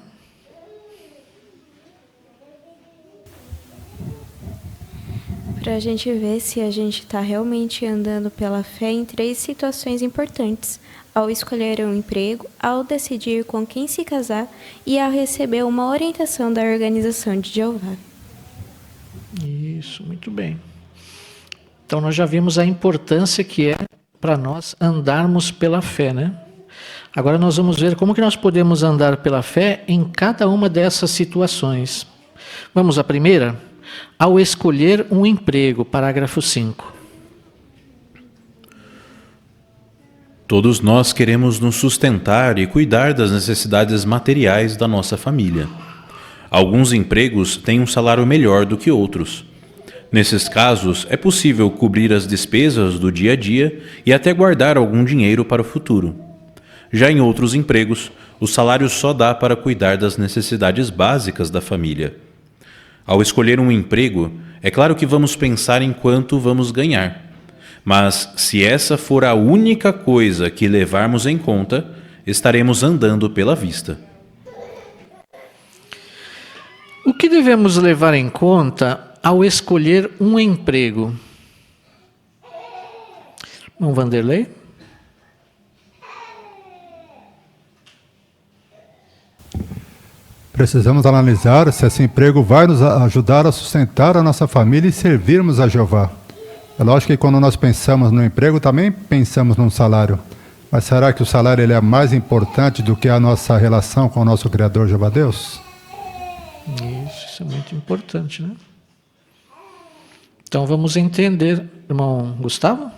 Para a gente ver se a gente está realmente andando pela fé em 3 situações importantes: ao escolher um emprego, ao decidir com quem se casar e ao receber uma orientação da organização de Jeová. Isso, muito bem. Então nós já vimos a importância que é para nós andarmos pela fé, né? Agora nós vamos ver como que nós podemos andar pela fé em cada uma dessas situações. Vamos à primeira? Ao escolher um emprego, parágrafo 5. Todos nós queremos nos sustentar e cuidar das necessidades materiais da nossa família. Alguns empregos têm um salário melhor do que outros. Nesses casos, é possível cobrir as despesas do dia a dia e até guardar algum dinheiro para o futuro. Já em outros empregos, o salário só dá para cuidar das necessidades básicas da família. Ao escolher um emprego, é claro que vamos pensar em quanto vamos ganhar. Mas, se essa for a única coisa que levarmos em conta, estaremos andando pela vista. O que devemos levar em conta ao escolher um emprego? Irmão Vanderlei? Precisamos analisar se esse emprego vai nos ajudar a sustentar a nossa família e servirmos a Jeová. É lógico que quando nós pensamos no emprego, também pensamos num salário. Mas será que o salário ele é mais importante do que a nossa relação com o nosso Criador Jeová Deus? Isso é muito importante, né? Então vamos entender, irmão Gustavo?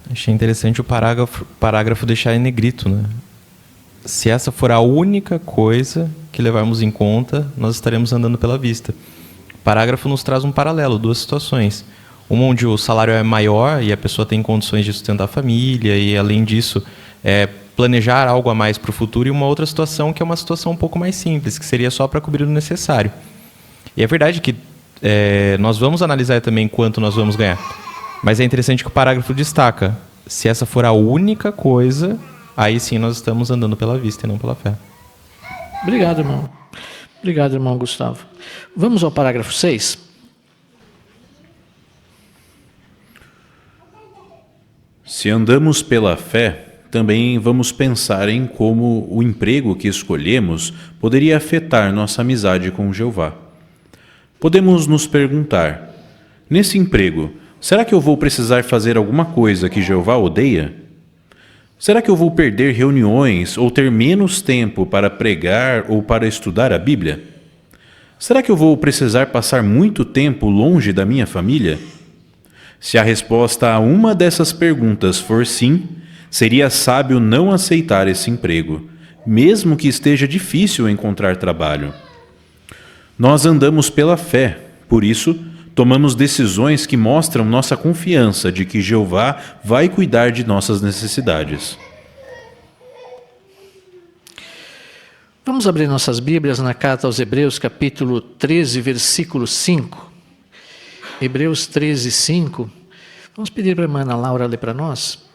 Achei interessante o parágrafo deixar em negrito, né? Se essa for a única coisa que levarmos em conta, nós estaremos andando pela vista. O parágrafo nos traz um paralelo, duas situações. Uma onde o salário é maior e a pessoa tem condições de sustentar a família e, além disso, planejar algo a mais para o futuro, e uma outra situação que é uma situação um pouco mais simples, que seria só para cobrir o necessário. E é verdade que nós vamos analisar também quanto nós vamos ganhar. Mas é interessante que o parágrafo destaca, se essa for a única coisa, aí sim nós estamos andando pela vista e não pela fé. Obrigado, irmão. Obrigado, irmão Gustavo. Vamos ao parágrafo 6. Se andamos pela fé, também vamos pensar em como o emprego que escolhemos poderia afetar nossa amizade com Jeová. Podemos nos perguntar, nesse emprego, será que eu vou precisar fazer alguma coisa que Jeová odeia? Será que eu vou perder reuniões ou ter menos tempo para pregar ou para estudar a Bíblia? Será que eu vou precisar passar muito tempo longe da minha família? Se a resposta a uma dessas perguntas for sim, seria sábio não aceitar esse emprego, mesmo que esteja difícil encontrar trabalho. Nós andamos pela fé, por isso, tomamos decisões que mostram nossa confiança de que Jeová vai cuidar de nossas necessidades. Vamos abrir nossas Bíblias na carta aos Hebreus, capítulo 13, versículo 5. Hebreus 13, 5. Vamos pedir para a irmã Ana Laura ler para nós.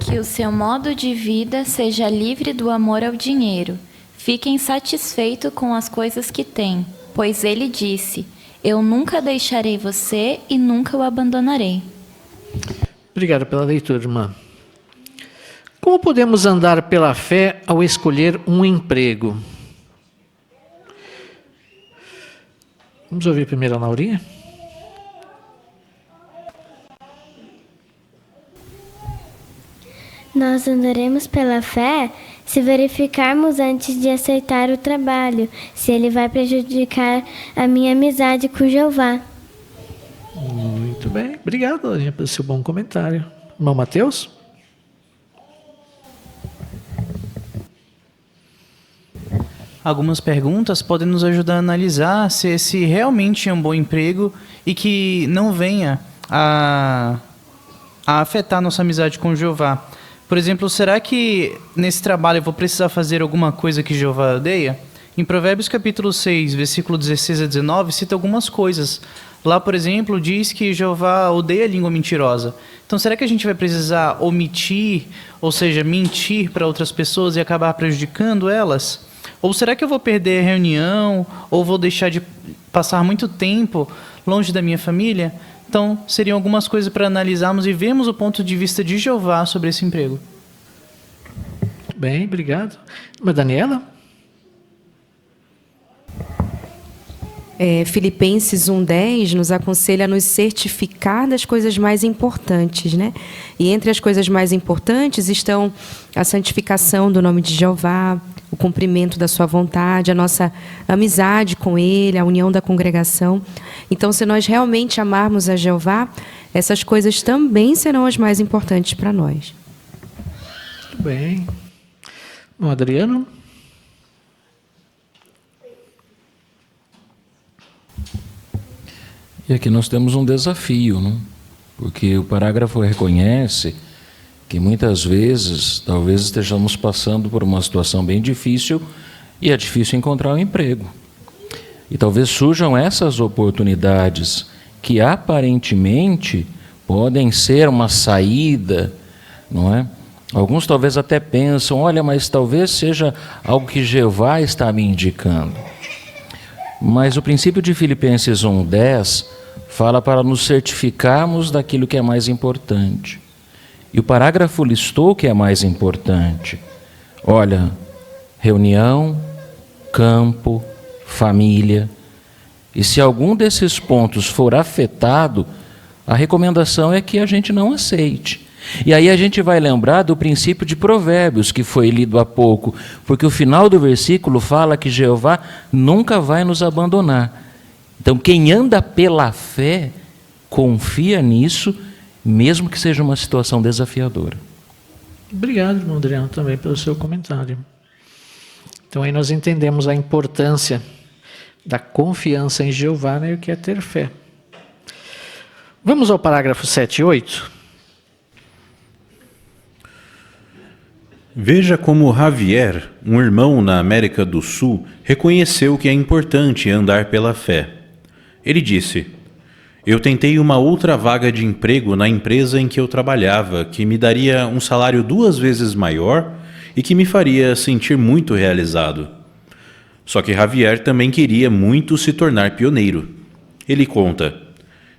Que o seu modo de vida seja livre do amor ao dinheiro. Fiquem satisfeitos com as coisas que têm, pois ele disse, eu nunca deixarei você e nunca o abandonarei. Obrigado pela leitura, irmã. Como podemos andar pela fé ao escolher um emprego? Vamos ouvir primeiro a Laurinha? Nós andaremos pela fé se verificarmos antes de aceitar o trabalho, se ele vai prejudicar a minha amizade com Jeová. Muito bem. Obrigado, Laurinha, pelo seu bom comentário. Irmão Mateus? Algumas perguntas podem nos ajudar a analisar se esse realmente é um bom emprego e que não venha a afetar nossa amizade com Jeová. Por exemplo, será que nesse trabalho eu vou precisar fazer alguma coisa que Jeová odeia? Em Provérbios capítulo 6, versículo 16 a 19, cita algumas coisas. Lá, por exemplo, diz que Jeová odeia a língua mentirosa. Então, será que a gente vai precisar omitir, ou seja, mentir para outras pessoas e acabar prejudicando elas? Ou será que eu vou perder a reunião, ou vou deixar de passar muito tempo longe da minha família? Então, seriam algumas coisas para analisarmos e vermos o ponto de vista de Jeová sobre esse emprego. bem, obrigado. Mas Daniela? Filipenses 1:10 nos aconselha a nos certificar das coisas mais importantes, né? E entre as coisas mais importantes estão a santificação do nome de Jeová, o cumprimento da sua vontade, a nossa amizade com Ele, a união da congregação. Então, se nós realmente amarmos a Jeová, essas coisas também serão as mais importantes para nós. Muito bem. Bom, Adriano? E aqui nós temos um desafio, né? Porque o parágrafo reconhece que muitas vezes, talvez estejamos passando por uma situação bem difícil e é difícil encontrar um emprego. E talvez surjam essas oportunidades que aparentemente podem ser uma saída, não é? Alguns talvez até pensam, olha, mas talvez seja algo que Jeová está me indicando. Mas o princípio de Filipenses 1:10 fala para nos certificarmos daquilo que é mais importante. E o parágrafo listou o que é mais importante. Olha, reunião, campo, família. E se algum desses pontos for afetado, a recomendação é que a gente não aceite. E aí a gente vai lembrar do princípio de Provérbios, que foi lido há pouco, porque o final do versículo fala que Jeová nunca vai nos abandonar. Então, quem anda pela fé, confia nisso, mesmo que seja uma situação desafiadora. Obrigado, irmão Adriano, também pelo seu comentário. Então, aí nós entendemos a importância da confiança em Jeová, né, e o que é ter fé. Vamos ao parágrafo 7 e 8. Veja como Javier, um irmão na América do Sul, reconheceu que é importante andar pela fé. Ele disse: eu tentei uma outra vaga de emprego na empresa em que eu trabalhava, que me daria um salário 2 vezes maior e que me faria sentir muito realizado. Só que Javier também queria muito se tornar pioneiro. Ele conta: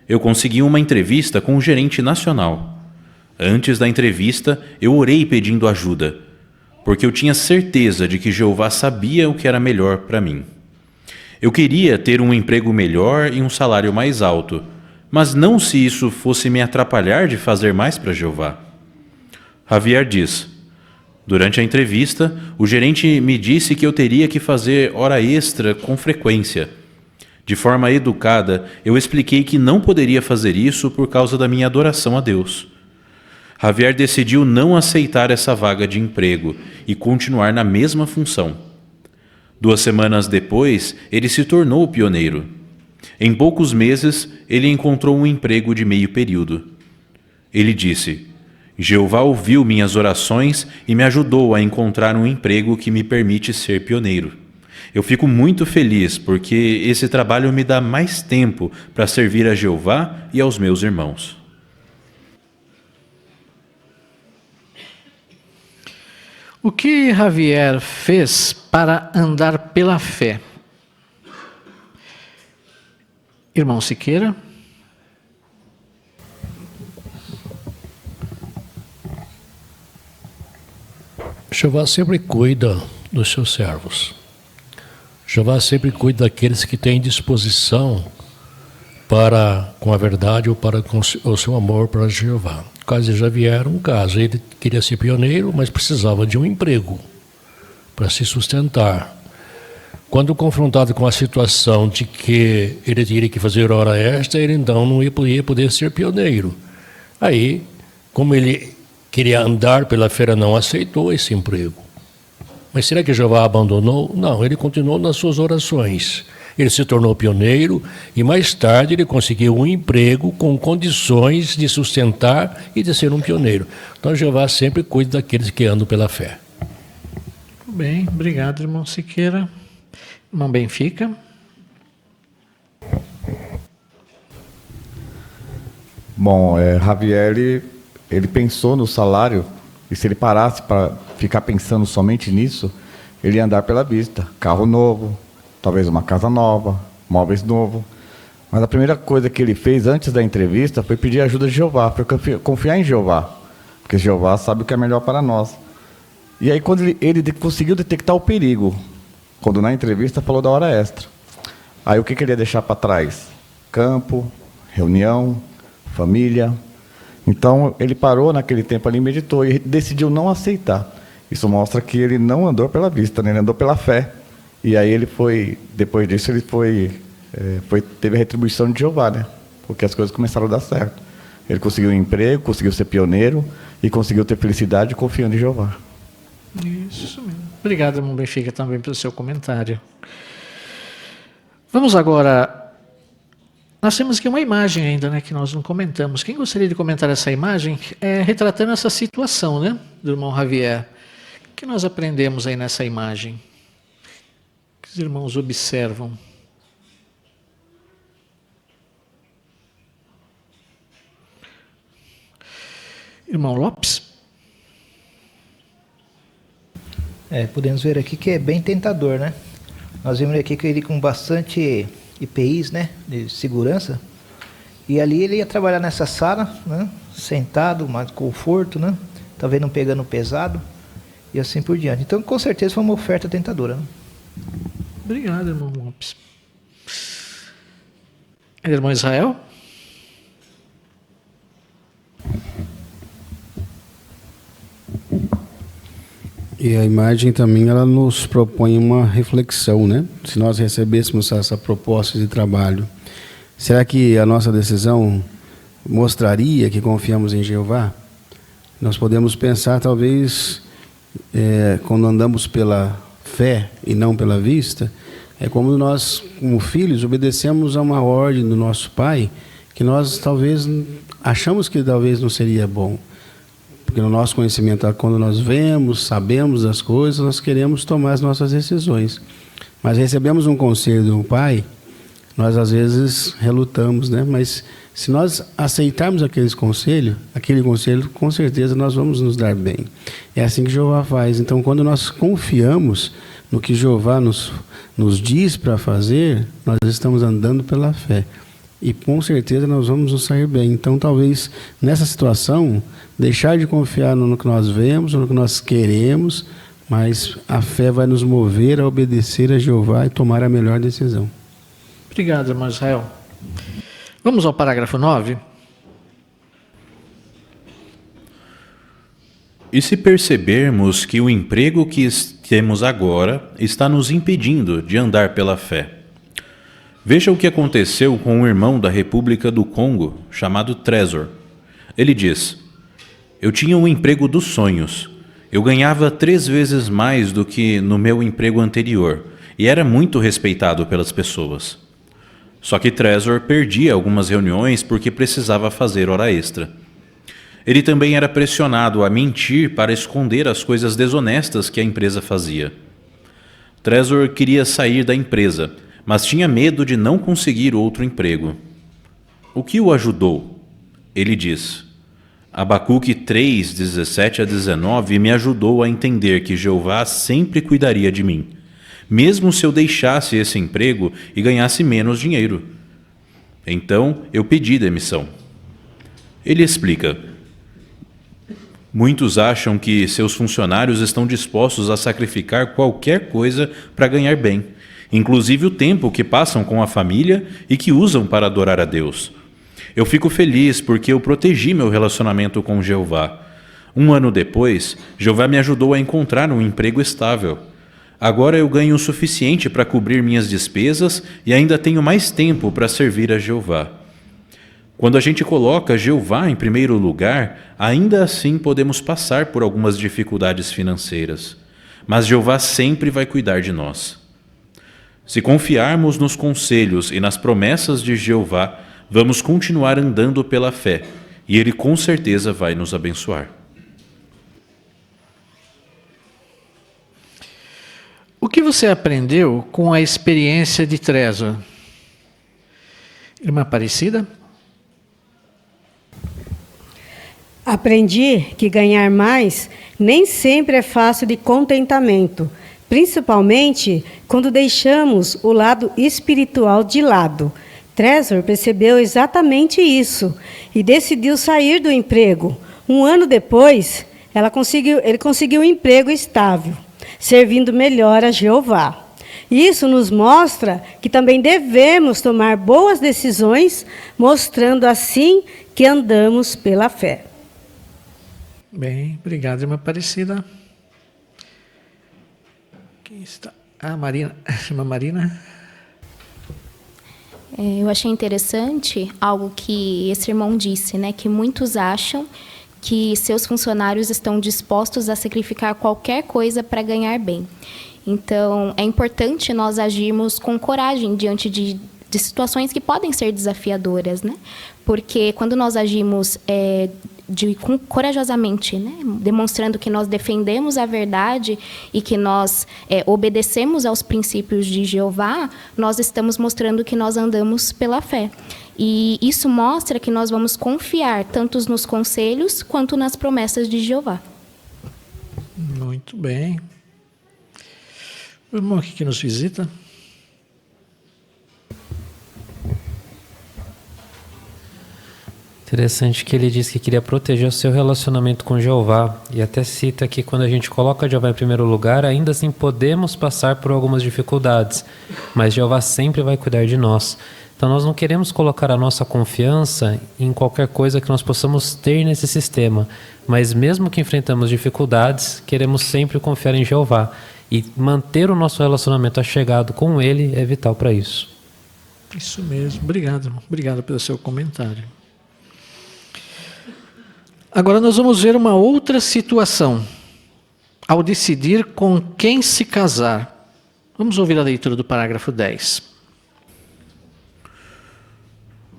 eu consegui uma entrevista com o gerente nacional. Antes da entrevista, eu orei pedindo ajuda, porque eu tinha certeza de que Jeová sabia o que era melhor para mim. Eu queria ter um emprego melhor e um salário mais alto, mas não se isso fosse me atrapalhar de fazer mais para Jeová. Javier diz: durante a entrevista, o gerente me disse que eu teria que fazer hora extra com frequência. De forma educada, eu expliquei que não poderia fazer isso por causa da minha adoração a Deus. Javier decidiu não aceitar essa vaga de emprego e continuar na mesma função. 2 semanas depois, ele se tornou pioneiro. Em poucos meses, ele encontrou um emprego de meio período. Ele disse: Jeová ouviu minhas orações e me ajudou a encontrar um emprego que me permite ser pioneiro. Eu fico muito feliz porque esse trabalho me dá mais tempo para servir a Jeová e aos meus irmãos. O que Javier fez para andar pela fé? Irmão Siqueira? Jeová sempre cuida dos seus servos. Jeová sempre cuida daqueles que têm disposição para com a verdade ou para com o seu amor para Jeová. O caso de Javier, um caso, ele queria ser pioneiro, mas precisava de um emprego para se sustentar. Quando confrontado com a situação de que ele teria que fazer hora extra, ele então não ia poder ser pioneiro. Aí, como ele queria andar pela fé, não aceitou esse emprego. Mas será que Jeová abandonou? Não, ele continuou nas suas orações. Ele se tornou pioneiro e mais tarde ele conseguiu um emprego com condições de sustentar e de ser um pioneiro. Então Jeová sempre cuida daqueles que andam pela fé. Bem, obrigado, irmão Siqueira. Irmão Benfica. Bom, Javier, ele pensou no salário, e se ele parasse para ficar pensando somente nisso, ele ia andar pela vista. Carro novo, talvez uma casa nova, móveis novos. Mas a primeira coisa que ele fez antes da entrevista foi pedir ajuda de Jeová, foi confiar em Jeová, porque Jeová sabe o que é melhor para nós. E aí, quando ele conseguiu detectar o perigo, quando na entrevista falou da hora extra. Aí, o que ele ia deixar para trás? Campo, reunião, família. Então, ele parou naquele tempo ali, meditou e decidiu não aceitar. Isso mostra que ele não andou pela vista, né? Ele andou pela fé. E aí, depois disso, ele teve a retribuição de Jeová, né? Porque as coisas começaram a dar certo. Ele conseguiu um emprego, conseguiu ser pioneiro e conseguiu ter felicidade confiando em Jeová. Isso mesmo. Obrigado, irmão Benfica, também pelo seu comentário. Vamos agora... Nós temos aqui uma imagem ainda, né, que nós não comentamos. Quem gostaria de comentar essa imagem? Retratando essa situação, né, do irmão Javier. O que nós aprendemos aí nessa imagem? O que os irmãos observam? Irmão Lopes? Podemos ver aqui que é bem tentador, né? Nós vemos aqui que ele com bastante IPIs, né, de segurança, e ali ele ia trabalhar nessa sala, né, sentado, mais conforto, né, talvez não pegando pesado, e assim por diante. Então, com certeza foi uma oferta tentadora, né? Obrigado, irmão Lopes. Irmão Israel? E a imagem também ela nos propõe uma reflexão, né? Se nós recebêssemos essa proposta de trabalho, será que a nossa decisão mostraria que confiamos em Jeová? Nós podemos pensar, talvez, quando andamos pela fé e não pela vista, é como nós, como filhos, obedecemos a uma ordem do nosso pai, que nós talvez achamos que talvez não seria bom. Porque no nosso conhecimento, quando nós vemos, sabemos das coisas, nós queremos tomar as nossas decisões. Mas recebemos um conselho de um pai, nós às vezes relutamos, né? Mas se nós aceitarmos aquele conselho, com certeza nós vamos nos dar bem. É assim que Jeová faz. Então, quando nós confiamos no que Jeová nos diz para fazer, nós estamos andando pela fé. E com certeza nós vamos nos sair bem. Então, talvez, nessa situação, deixar de confiar no que nós vemos, no que nós queremos, mas a fé vai nos mover a obedecer a Jeová e tomar a melhor decisão. Obrigado, irmão Israel. Vamos ao parágrafo 9. E se percebermos que o emprego que temos agora está nos impedindo de andar pela fé? Veja o que aconteceu com um irmão da República do Congo, chamado Trésor. Ele diz: eu tinha um emprego dos sonhos. Eu ganhava 3 vezes mais do que no meu emprego anterior e era muito respeitado pelas pessoas. Só que Trésor perdia algumas reuniões porque precisava fazer hora extra. Ele também era pressionado a mentir para esconder as coisas desonestas que a empresa fazia. Trésor queria sair da empresa, mas tinha medo de não conseguir outro emprego. O que o ajudou? Ele diz: Abacuque 3, 17 a 19 me ajudou a entender que Jeová sempre cuidaria de mim, mesmo se eu deixasse esse emprego e ganhasse menos dinheiro. Então eu pedi demissão. Ele explica: muitos acham que seus funcionários estão dispostos a sacrificar qualquer coisa para ganhar bem, inclusive o tempo que passam com a família e que usam para adorar a Deus. Eu fico feliz porque eu protegi meu relacionamento com Jeová. 1 ano depois, Jeová me ajudou a encontrar um emprego estável. Agora eu ganho o suficiente para cobrir minhas despesas e ainda tenho mais tempo para servir a Jeová. Quando a gente coloca Jeová em primeiro lugar, ainda assim podemos passar por algumas dificuldades financeiras. Mas Jeová sempre vai cuidar de nós. Se confiarmos nos conselhos e nas promessas de Jeová, vamos continuar andando pela fé, e Ele com certeza vai nos abençoar. O que você aprendeu com a experiência de Trésor? Irmã Aparecida? Aprendi que ganhar mais nem sempre é fácil de contentamento, principalmente quando deixamos o lado espiritual de lado. Trésor percebeu exatamente isso e decidiu sair do emprego. 1 ano depois, ele conseguiu um emprego estável, servindo melhor a Jeová. Isso nos mostra que também devemos tomar boas decisões, mostrando assim que andamos pela fé. Bem, obrigado, irmã Aparecida. Quem está? Marina. Irmã Marina. Eu achei interessante algo que esse irmão disse, né? Que muitos acham que seus funcionários estão dispostos a sacrificar qualquer coisa para ganhar bem. Então, é importante nós agirmos com coragem diante de situações que podem ser desafiadoras, né? Porque quando nós agimos corajosamente, né? Demonstrando que nós defendemos a verdade e que nós obedecemos aos princípios de Jeová, nós estamos mostrando que nós andamos pela fé. E isso mostra que nós vamos confiar tanto nos conselhos quanto nas promessas de Jeová. Muito bem. O irmão aqui que nos visita. Interessante que ele disse que queria proteger o seu relacionamento com Jeová. E até cita que quando a gente coloca Jeová em primeiro lugar, ainda assim podemos passar por algumas dificuldades. Mas Jeová sempre vai cuidar de nós. Então nós não queremos colocar a nossa confiança em qualquer coisa que nós possamos ter nesse sistema. Mas mesmo que enfrentamos dificuldades, queremos sempre confiar em Jeová. E manter o nosso relacionamento achegado com Ele é vital para isso. Isso mesmo. Obrigado, irmão. Obrigado pelo seu comentário. Agora nós vamos ver uma outra situação. Ao decidir com quem se casar. Vamos ouvir a leitura do parágrafo 10.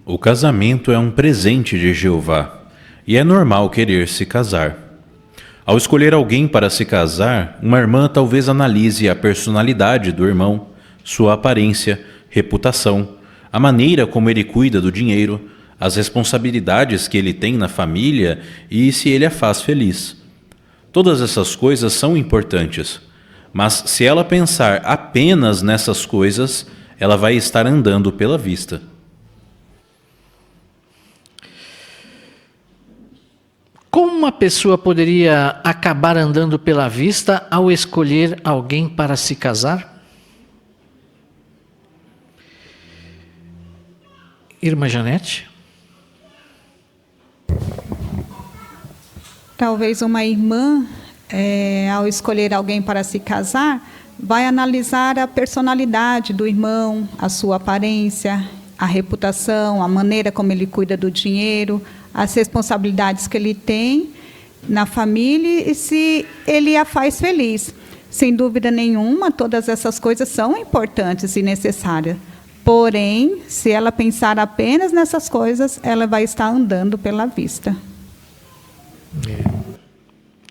O casamento é um presente de Jeová, e é normal querer se casar. Ao escolher alguém para se casar, uma irmã talvez analise a personalidade do irmão, sua aparência, reputação, a maneira como ele cuida do dinheiro, as responsabilidades que ele tem na família e se ele a faz feliz. Todas essas coisas são importantes, mas se ela pensar apenas nessas coisas, ela vai estar andando pela vista. Como uma pessoa poderia acabar andando pela vista ao escolher alguém para se casar? Irmã Janete? Talvez uma irmã, ao escolher alguém para se casar, vai analisar a personalidade do irmão, a sua aparência, a reputação, a maneira como ele cuida do dinheiro, as responsabilidades que ele tem na família e se ele a faz feliz. Sem dúvida nenhuma, todas essas coisas são importantes e necessárias. Porém, se ela pensar apenas nessas coisas, ela vai estar andando pela vista.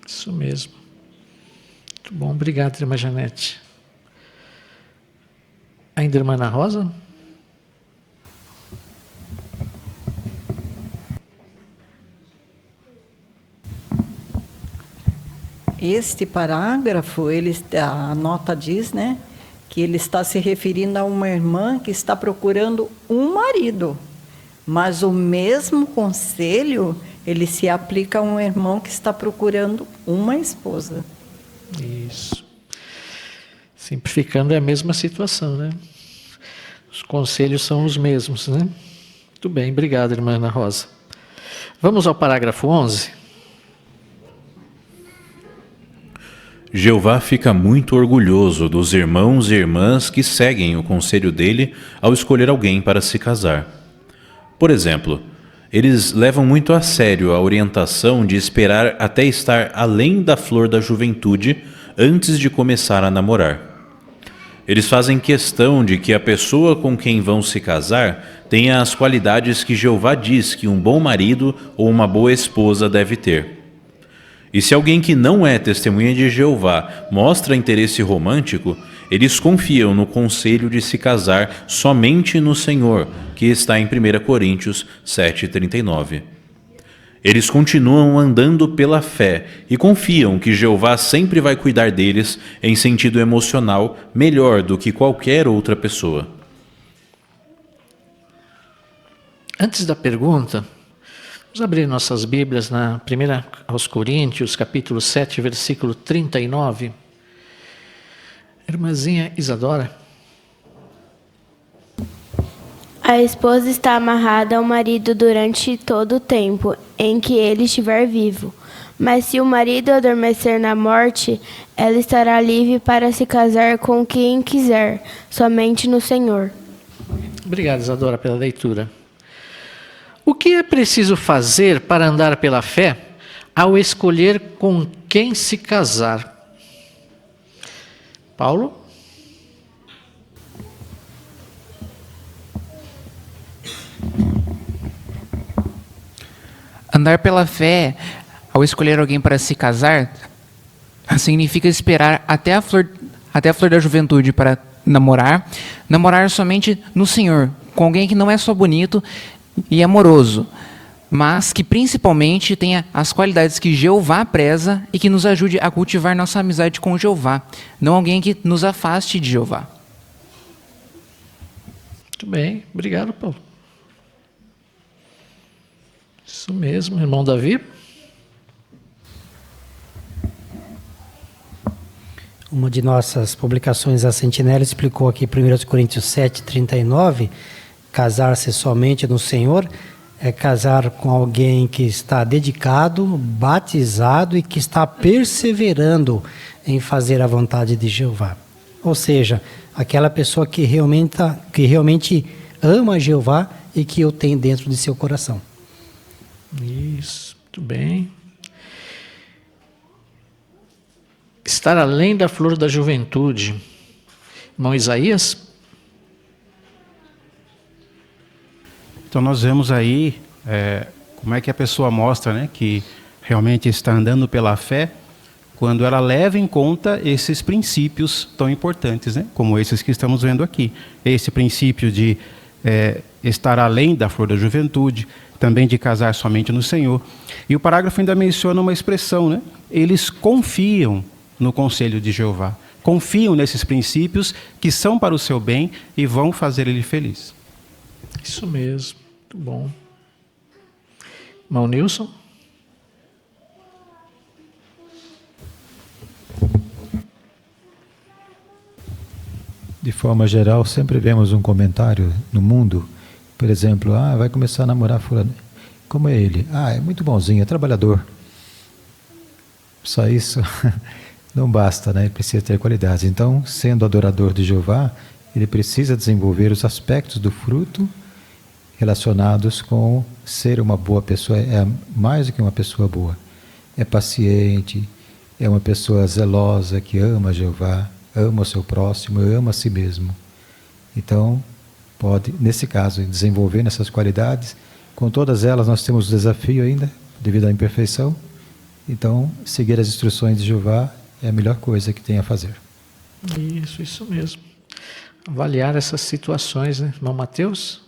Isso mesmo. Muito bom, obrigado, irmã Janete. Ainda irmã Ana Rosa? Este parágrafo, a nota diz, né, que ele está se referindo a uma irmã que está procurando um marido, mas o mesmo conselho, ele se aplica a um irmão que está procurando uma esposa. Isso. Simplificando, é a mesma situação, né? Os conselhos são os mesmos, né? Muito bem, obrigado, irmã Ana Rosa. Vamos ao parágrafo 11. Jeová fica muito orgulhoso dos irmãos e irmãs que seguem o conselho dele ao escolher alguém para se casar. Por exemplo, eles levam muito a sério a orientação de esperar até estar além da flor da juventude antes de começar a namorar. Eles fazem questão de que a pessoa com quem vão se casar tenha as qualidades que Jeová diz que um bom marido ou uma boa esposa deve ter. E se alguém que não é testemunha de Jeová mostra interesse romântico, eles confiam no conselho de se casar somente no Senhor, que está em 1 Coríntios 7,39. Eles continuam andando pela fé e confiam que Jeová sempre vai cuidar deles em sentido emocional melhor do que qualquer outra pessoa. Antes da pergunta, Vamos abrir nossas Bíblias na 1 aos Coríntios, capítulo 7, versículo 39. Irmãzinha Isadora. A esposa está amarrada ao marido durante todo o tempo em que ele estiver vivo. Mas se o marido adormecer na morte, ela estará livre para se casar com quem quiser, somente no Senhor. Obrigado, Isadora, pela leitura. O que é preciso fazer para andar pela fé ao escolher com quem se casar? Paulo? Andar pela fé ao escolher alguém para se casar significa esperar até a flor da juventude para namorar somente no Senhor, com alguém que não é só bonito e amoroso, mas que principalmente tenha as qualidades que Jeová preza e que nos ajude a cultivar nossa amizade com Jeová, não alguém que nos afaste de Jeová. Muito bem, obrigado, Paulo. Isso mesmo, irmão Davi. Uma de nossas publicações, a Sentinela, explicou aqui, 1 Coríntios 7, 39, casar-se somente no Senhor é casar com alguém que está dedicado, batizado e que está perseverando em fazer a vontade de Jeová. Ou seja, aquela pessoa que realmente ama Jeová e que o tem dentro de seu coração. Isso, muito bem. Estar além da flor da juventude. Irmão Isaías? Então nós vemos aí como é que a pessoa mostra, né, que realmente está andando pela fé, quando ela leva em conta esses princípios tão importantes, né, como esses que estamos vendo aqui. Esse princípio de estar além da flor da juventude, também de casar somente no Senhor. E o parágrafo ainda menciona uma expressão, né? Eles confiam no conselho de Jeová, confiam nesses princípios que são para o seu bem e vão fazer ele feliz. Isso mesmo, muito bom. Irmão Nilson? De forma geral, sempre vemos um comentário no mundo, por exemplo, vai começar a namorar fulano. Como é ele? É muito bonzinho, é trabalhador. Só isso não basta, né? Ele precisa ter qualidades. Então, sendo adorador de Jeová, ele precisa desenvolver os aspectos do fruto relacionados com ser uma boa pessoa. É mais do que uma pessoa boa. É paciente, é uma pessoa zelosa que ama Jeová, ama o seu próximo, ama a si mesmo. Então, pode, nesse caso, desenvolver essas qualidades. Com todas elas, nós temos o desafio ainda, devido à imperfeição. Então, seguir as instruções de Jeová é a melhor coisa que tem a fazer. Isso mesmo. Avaliar essas situações, né? Irmão Mateus?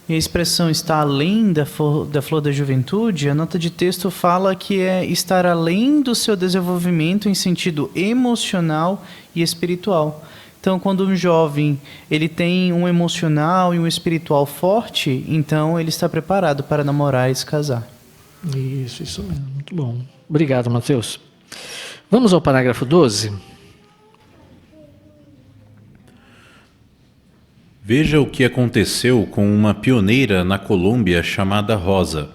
E a expressão está além da flor da juventude, a nota de texto fala que é estar além do seu desenvolvimento em sentido emocional e espiritual. Então, quando um jovem ele tem um emocional e um espiritual forte, então ele está preparado para namorar e se casar. Isso mesmo, muito bom. Obrigado, Mateus. Vamos ao parágrafo 12. Veja o que aconteceu com uma pioneira na Colômbia chamada Rosa.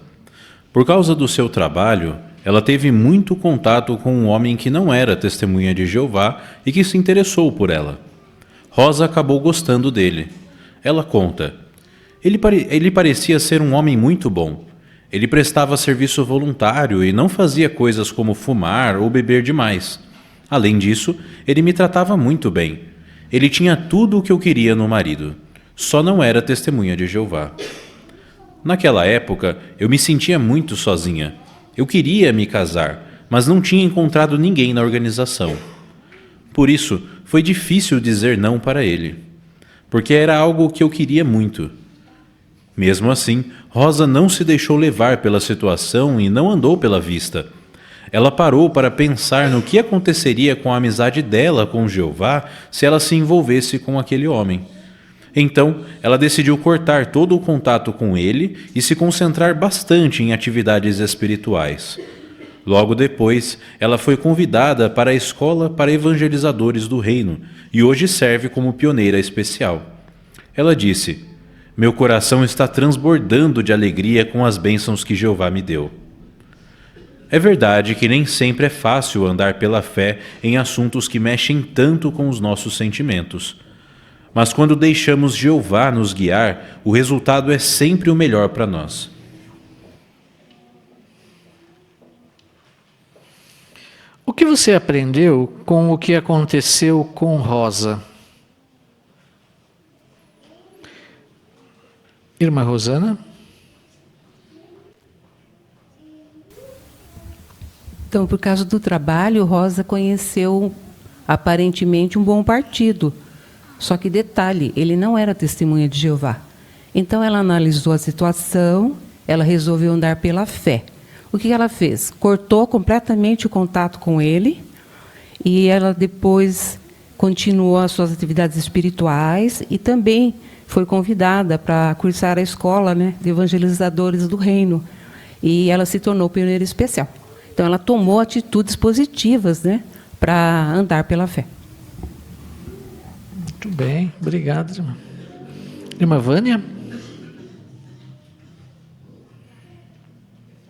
Por causa do seu trabalho, ela teve muito contato com um homem que não era testemunha de Jeová e que se interessou por ela. Rosa acabou gostando dele. Ela conta: ele parecia ser um homem muito bom. Ele prestava serviço voluntário e não fazia coisas como fumar ou beber demais. Além disso, ele me tratava muito bem. Ele tinha tudo o que eu queria no marido. Só não era testemunha de Jeová. Naquela época, eu me sentia muito sozinha. Eu queria me casar, mas não tinha encontrado ninguém na organização. Por isso, foi difícil dizer não para ele, porque era algo que eu queria muito. Mesmo assim, Rosa não se deixou levar pela situação e não andou pela vista. Ela parou para pensar no que aconteceria com a amizade dela com Jeová se ela se envolvesse com aquele homem. Então, ela decidiu cortar todo o contato com ele e se concentrar bastante em atividades espirituais. Logo depois, ela foi convidada para a escola para evangelizadores do reino e hoje serve como pioneira especial. Ela disse: "Meu coração está transbordando de alegria com as bênçãos que Jeová me deu." É verdade que nem sempre é fácil andar pela fé em assuntos que mexem tanto com os nossos sentimentos. Mas quando deixamos Jeová nos guiar, o resultado é sempre o melhor para nós. O que você aprendeu com o que aconteceu com Rosa? Irmã Rosana? Então, por causa do trabalho, Rosa conheceu aparentemente um bom partido. Só que detalhe, ele não era testemunha de Jeová. Então ela analisou a situação, ela resolveu andar pela fé. O que ela fez? Cortou completamente o contato com ele e ela depois continuou as suas atividades espirituais e também foi convidada para cursar a escola, né, de evangelizadores do reino. E ela se tornou pioneira especial. Então, ela tomou atitudes positivas, né, para andar pela fé. Muito bem, obrigado, irmã. Irmã Vânia?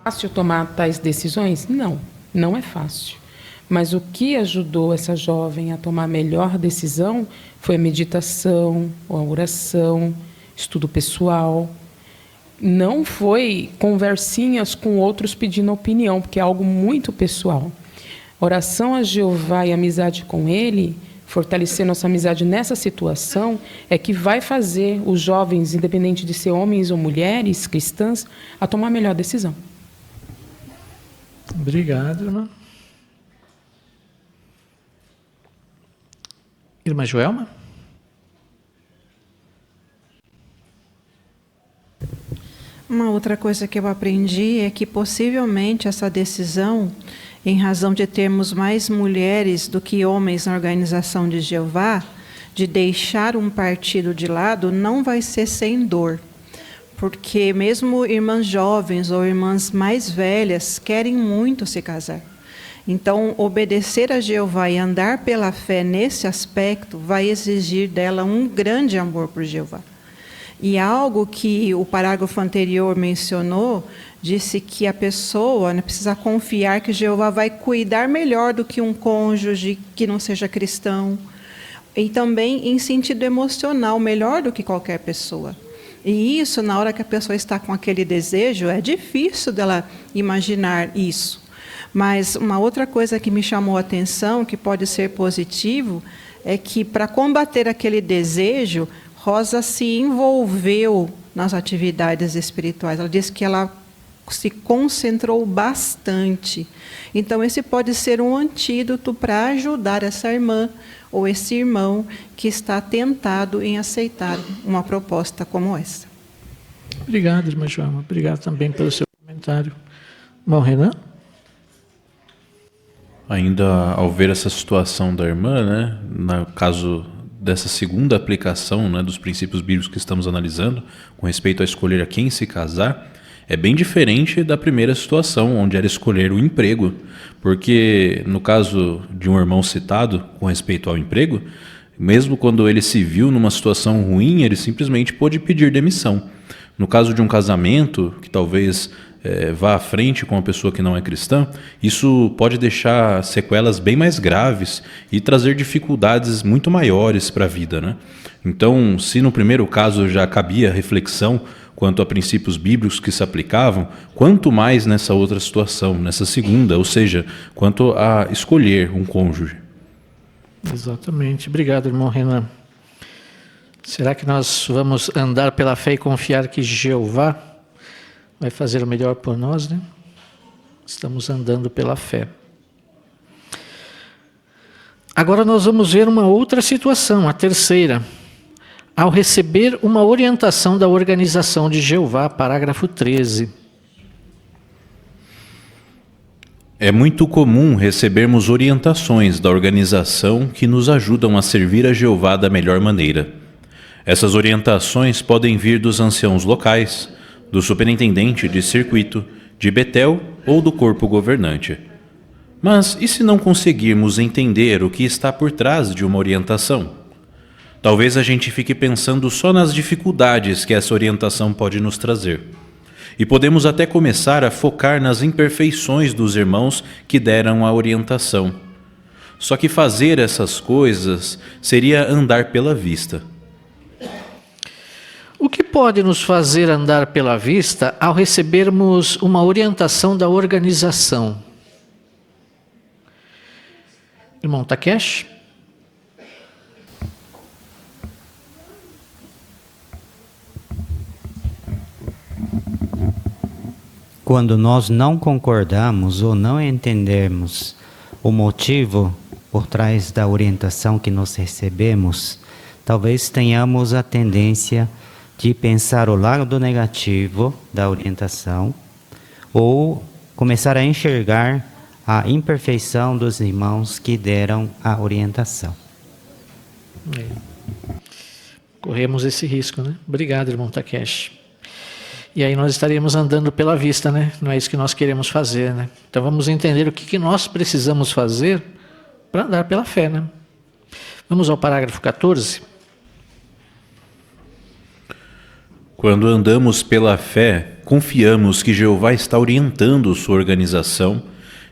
Fácil tomar tais decisões? Não, não é fácil. Mas o que ajudou essa jovem a tomar a melhor decisão foi a meditação, a oração, estudo pessoal. Não foi conversinhas com outros pedindo opinião, porque é algo muito pessoal. Oração a Jeová e amizade com Ele, fortalecer nossa amizade nessa situação, é que vai fazer os jovens, independente de ser homens ou mulheres cristãs, a tomar a melhor decisão. Obrigado, irmã. Irmã Joelma? Uma outra coisa que eu aprendi é que possivelmente essa decisão, em razão de termos mais mulheres do que homens na organização de Jeová, de deixar um partido de lado, não vai ser sem dor. Porque mesmo irmãs jovens ou irmãs mais velhas querem muito se casar. Então, obedecer a Jeová e andar pela fé nesse aspecto vai exigir dela um grande amor por Jeová. E algo que o parágrafo anterior mencionou, disse que a pessoa precisa confiar que Jeová vai cuidar melhor do que um cônjuge que não seja cristão. E também em sentido emocional, melhor do que qualquer pessoa. E isso, na hora que a pessoa está com aquele desejo, é difícil dela imaginar isso. Mas uma outra coisa que me chamou a atenção, que pode ser positivo, é que para combater aquele desejo, Rosa se envolveu nas atividades espirituais. Ela disse que ela se concentrou bastante. Então, esse pode ser um antídoto para ajudar essa irmã ou esse irmão que está tentado em aceitar uma proposta como essa. Obrigado, irmã Joelma. Obrigado também pelo seu comentário. Bom, Renan? Ainda ao ver essa situação da irmã, né, no caso dessa segunda aplicação, né, dos princípios bíblicos que estamos analisando, com respeito a escolher a quem se casar, é bem diferente da primeira situação, onde era escolher o emprego, porque no caso de um irmão citado com respeito ao emprego, mesmo quando ele se viu numa situação ruim, ele simplesmente pôde pedir demissão. No caso de um casamento, que talvez vá à frente com uma pessoa que não é cristã, isso pode deixar sequelas bem mais graves e trazer dificuldades muito maiores para a vida, né? Então, se no primeiro caso já cabia reflexão quanto a princípios bíblicos que se aplicavam, quanto mais nessa outra situação, nessa segunda, ou seja, quanto a escolher um cônjuge. Exatamente. Obrigado, irmão Renan. Será que nós vamos andar pela fé e confiar que Jeová vai fazer o melhor por nós, né? Estamos andando pela fé. Agora nós vamos ver uma outra situação, a terceira. Ao receber uma orientação da organização de Jeová, parágrafo 13. É muito comum recebermos orientações da organização que nos ajudam a servir a Jeová da melhor maneira. Essas orientações podem vir dos anciãos locais, do superintendente de circuito, de Betel ou do corpo governante. Mas e se não conseguirmos entender o que está por trás de uma orientação? Talvez a gente fique pensando só nas dificuldades que essa orientação pode nos trazer. E podemos até começar a focar nas imperfeições dos irmãos que deram a orientação. Só que fazer essas coisas seria andar pela vista. O que pode nos fazer andar pela vista ao recebermos uma orientação da organização? Irmão Takeshi? Quando nós não concordamos ou não entendemos o motivo por trás da orientação que nós recebemos, talvez tenhamos a tendência de pensar o lado negativo da orientação ou começar a enxergar a imperfeição dos irmãos que deram a orientação. Corremos esse risco, né? Obrigado, irmão Takeshi. E aí nós estaríamos andando pela vista, né? Não é isso que nós queremos fazer, né? Então vamos entender o que nós precisamos fazer para andar pela fé, né? Vamos ao parágrafo 14. Quando andamos pela fé, confiamos que Jeová está orientando sua organização,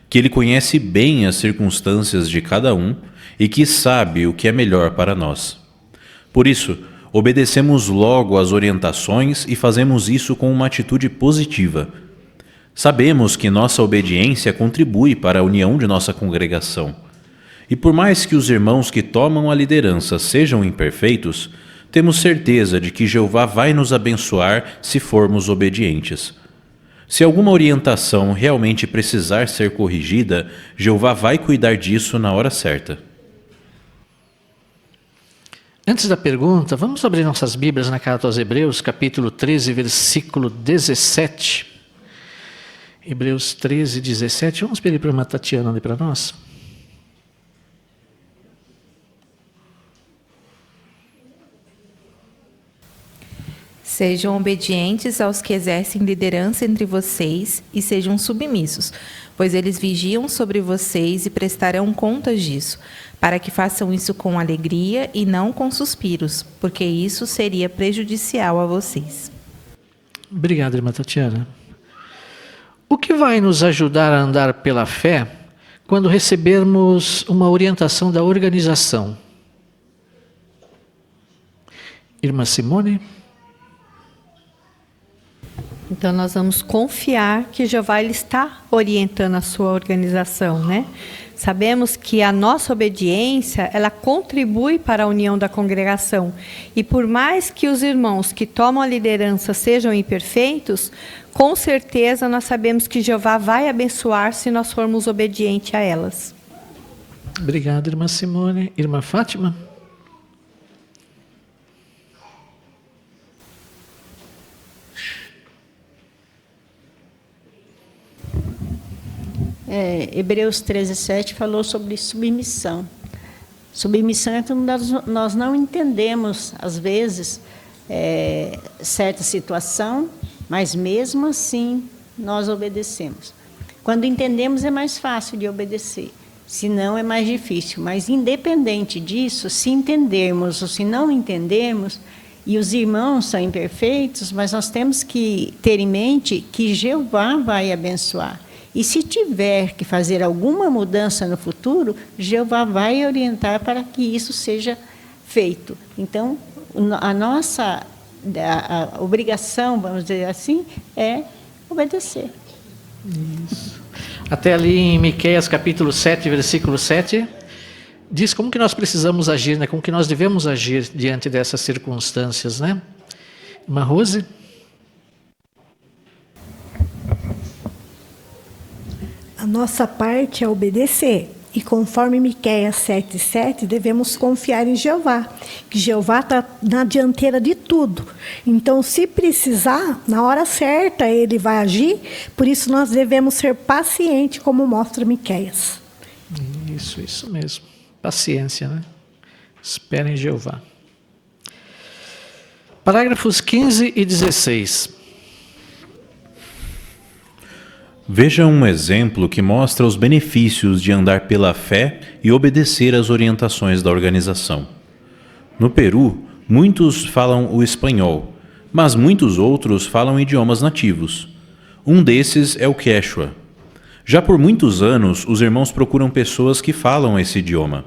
que ele conhece bem as circunstâncias de cada um e que sabe o que é melhor para nós. Por isso, obedecemos logo às orientações e fazemos isso com uma atitude positiva. Sabemos que nossa obediência contribui para a união de nossa congregação. E por mais que os irmãos que tomam a liderança sejam imperfeitos, temos certeza de que Jeová vai nos abençoar se formos obedientes. Se alguma orientação realmente precisar ser corrigida, Jeová vai cuidar disso na hora certa. Antes da pergunta, vamos abrir nossas Bíblias na carta aos Hebreus, capítulo 13, versículo 17. Hebreus 13, 17. Vamos pedir para a Tatiana ler para nós. Sejam obedientes aos que exercem liderança entre vocês e sejam submissos, pois eles vigiam sobre vocês e prestarão contas disso, para que façam isso com alegria e não com suspiros, porque isso seria prejudicial a vocês. Obrigado, irmã Tatiana. O que vai nos ajudar a andar pela fé quando recebermos uma orientação da organização? Irmã Simone? Então nós vamos confiar que Jeová ele está orientando a sua organização, né? Sabemos que a nossa obediência, ela contribui para a união da congregação. E por mais que os irmãos que tomam a liderança sejam imperfeitos, com certeza nós sabemos que Jeová vai abençoar se nós formos obedientes a elas. Obrigado, irmã Simone. Irmã Fátima? Hebreus 13:7 falou sobre submissão. Submissão é quando nós não entendemos, às vezes, certa situação, mas mesmo assim nós obedecemos. Quando entendemos é mais fácil de obedecer, senão é mais difícil. Mas independente disso, se entendermos ou se não entendermos, e os irmãos são imperfeitos, mas nós temos que ter em mente que Jeová vai abençoar. E se tiver que fazer alguma mudança no futuro, Jeová vai orientar para que isso seja feito. Então, a nossa obrigação, vamos dizer assim, é obedecer. Isso. Até ali em Miqueias capítulo 7, versículo 7, diz como que nós precisamos agir, né? Como que nós devemos agir diante dessas circunstâncias, né? Irmã Rose? A nossa parte é obedecer. E conforme Miqueias 7:7, devemos confiar em Jeová, que Jeová está na dianteira de tudo. Então, se precisar, na hora certa ele vai agir, por isso nós devemos ser pacientes, como mostra Miqueias. Isso mesmo. Paciência, né? Espera em Jeová. Parágrafos 15 e 16. Veja um exemplo que mostra os benefícios de andar pela fé e obedecer às orientações da organização. No Peru, muitos falam o espanhol, mas muitos outros falam idiomas nativos. Um desses é o Quechua. Já por muitos anos, os irmãos procuram pessoas que falam esse idioma.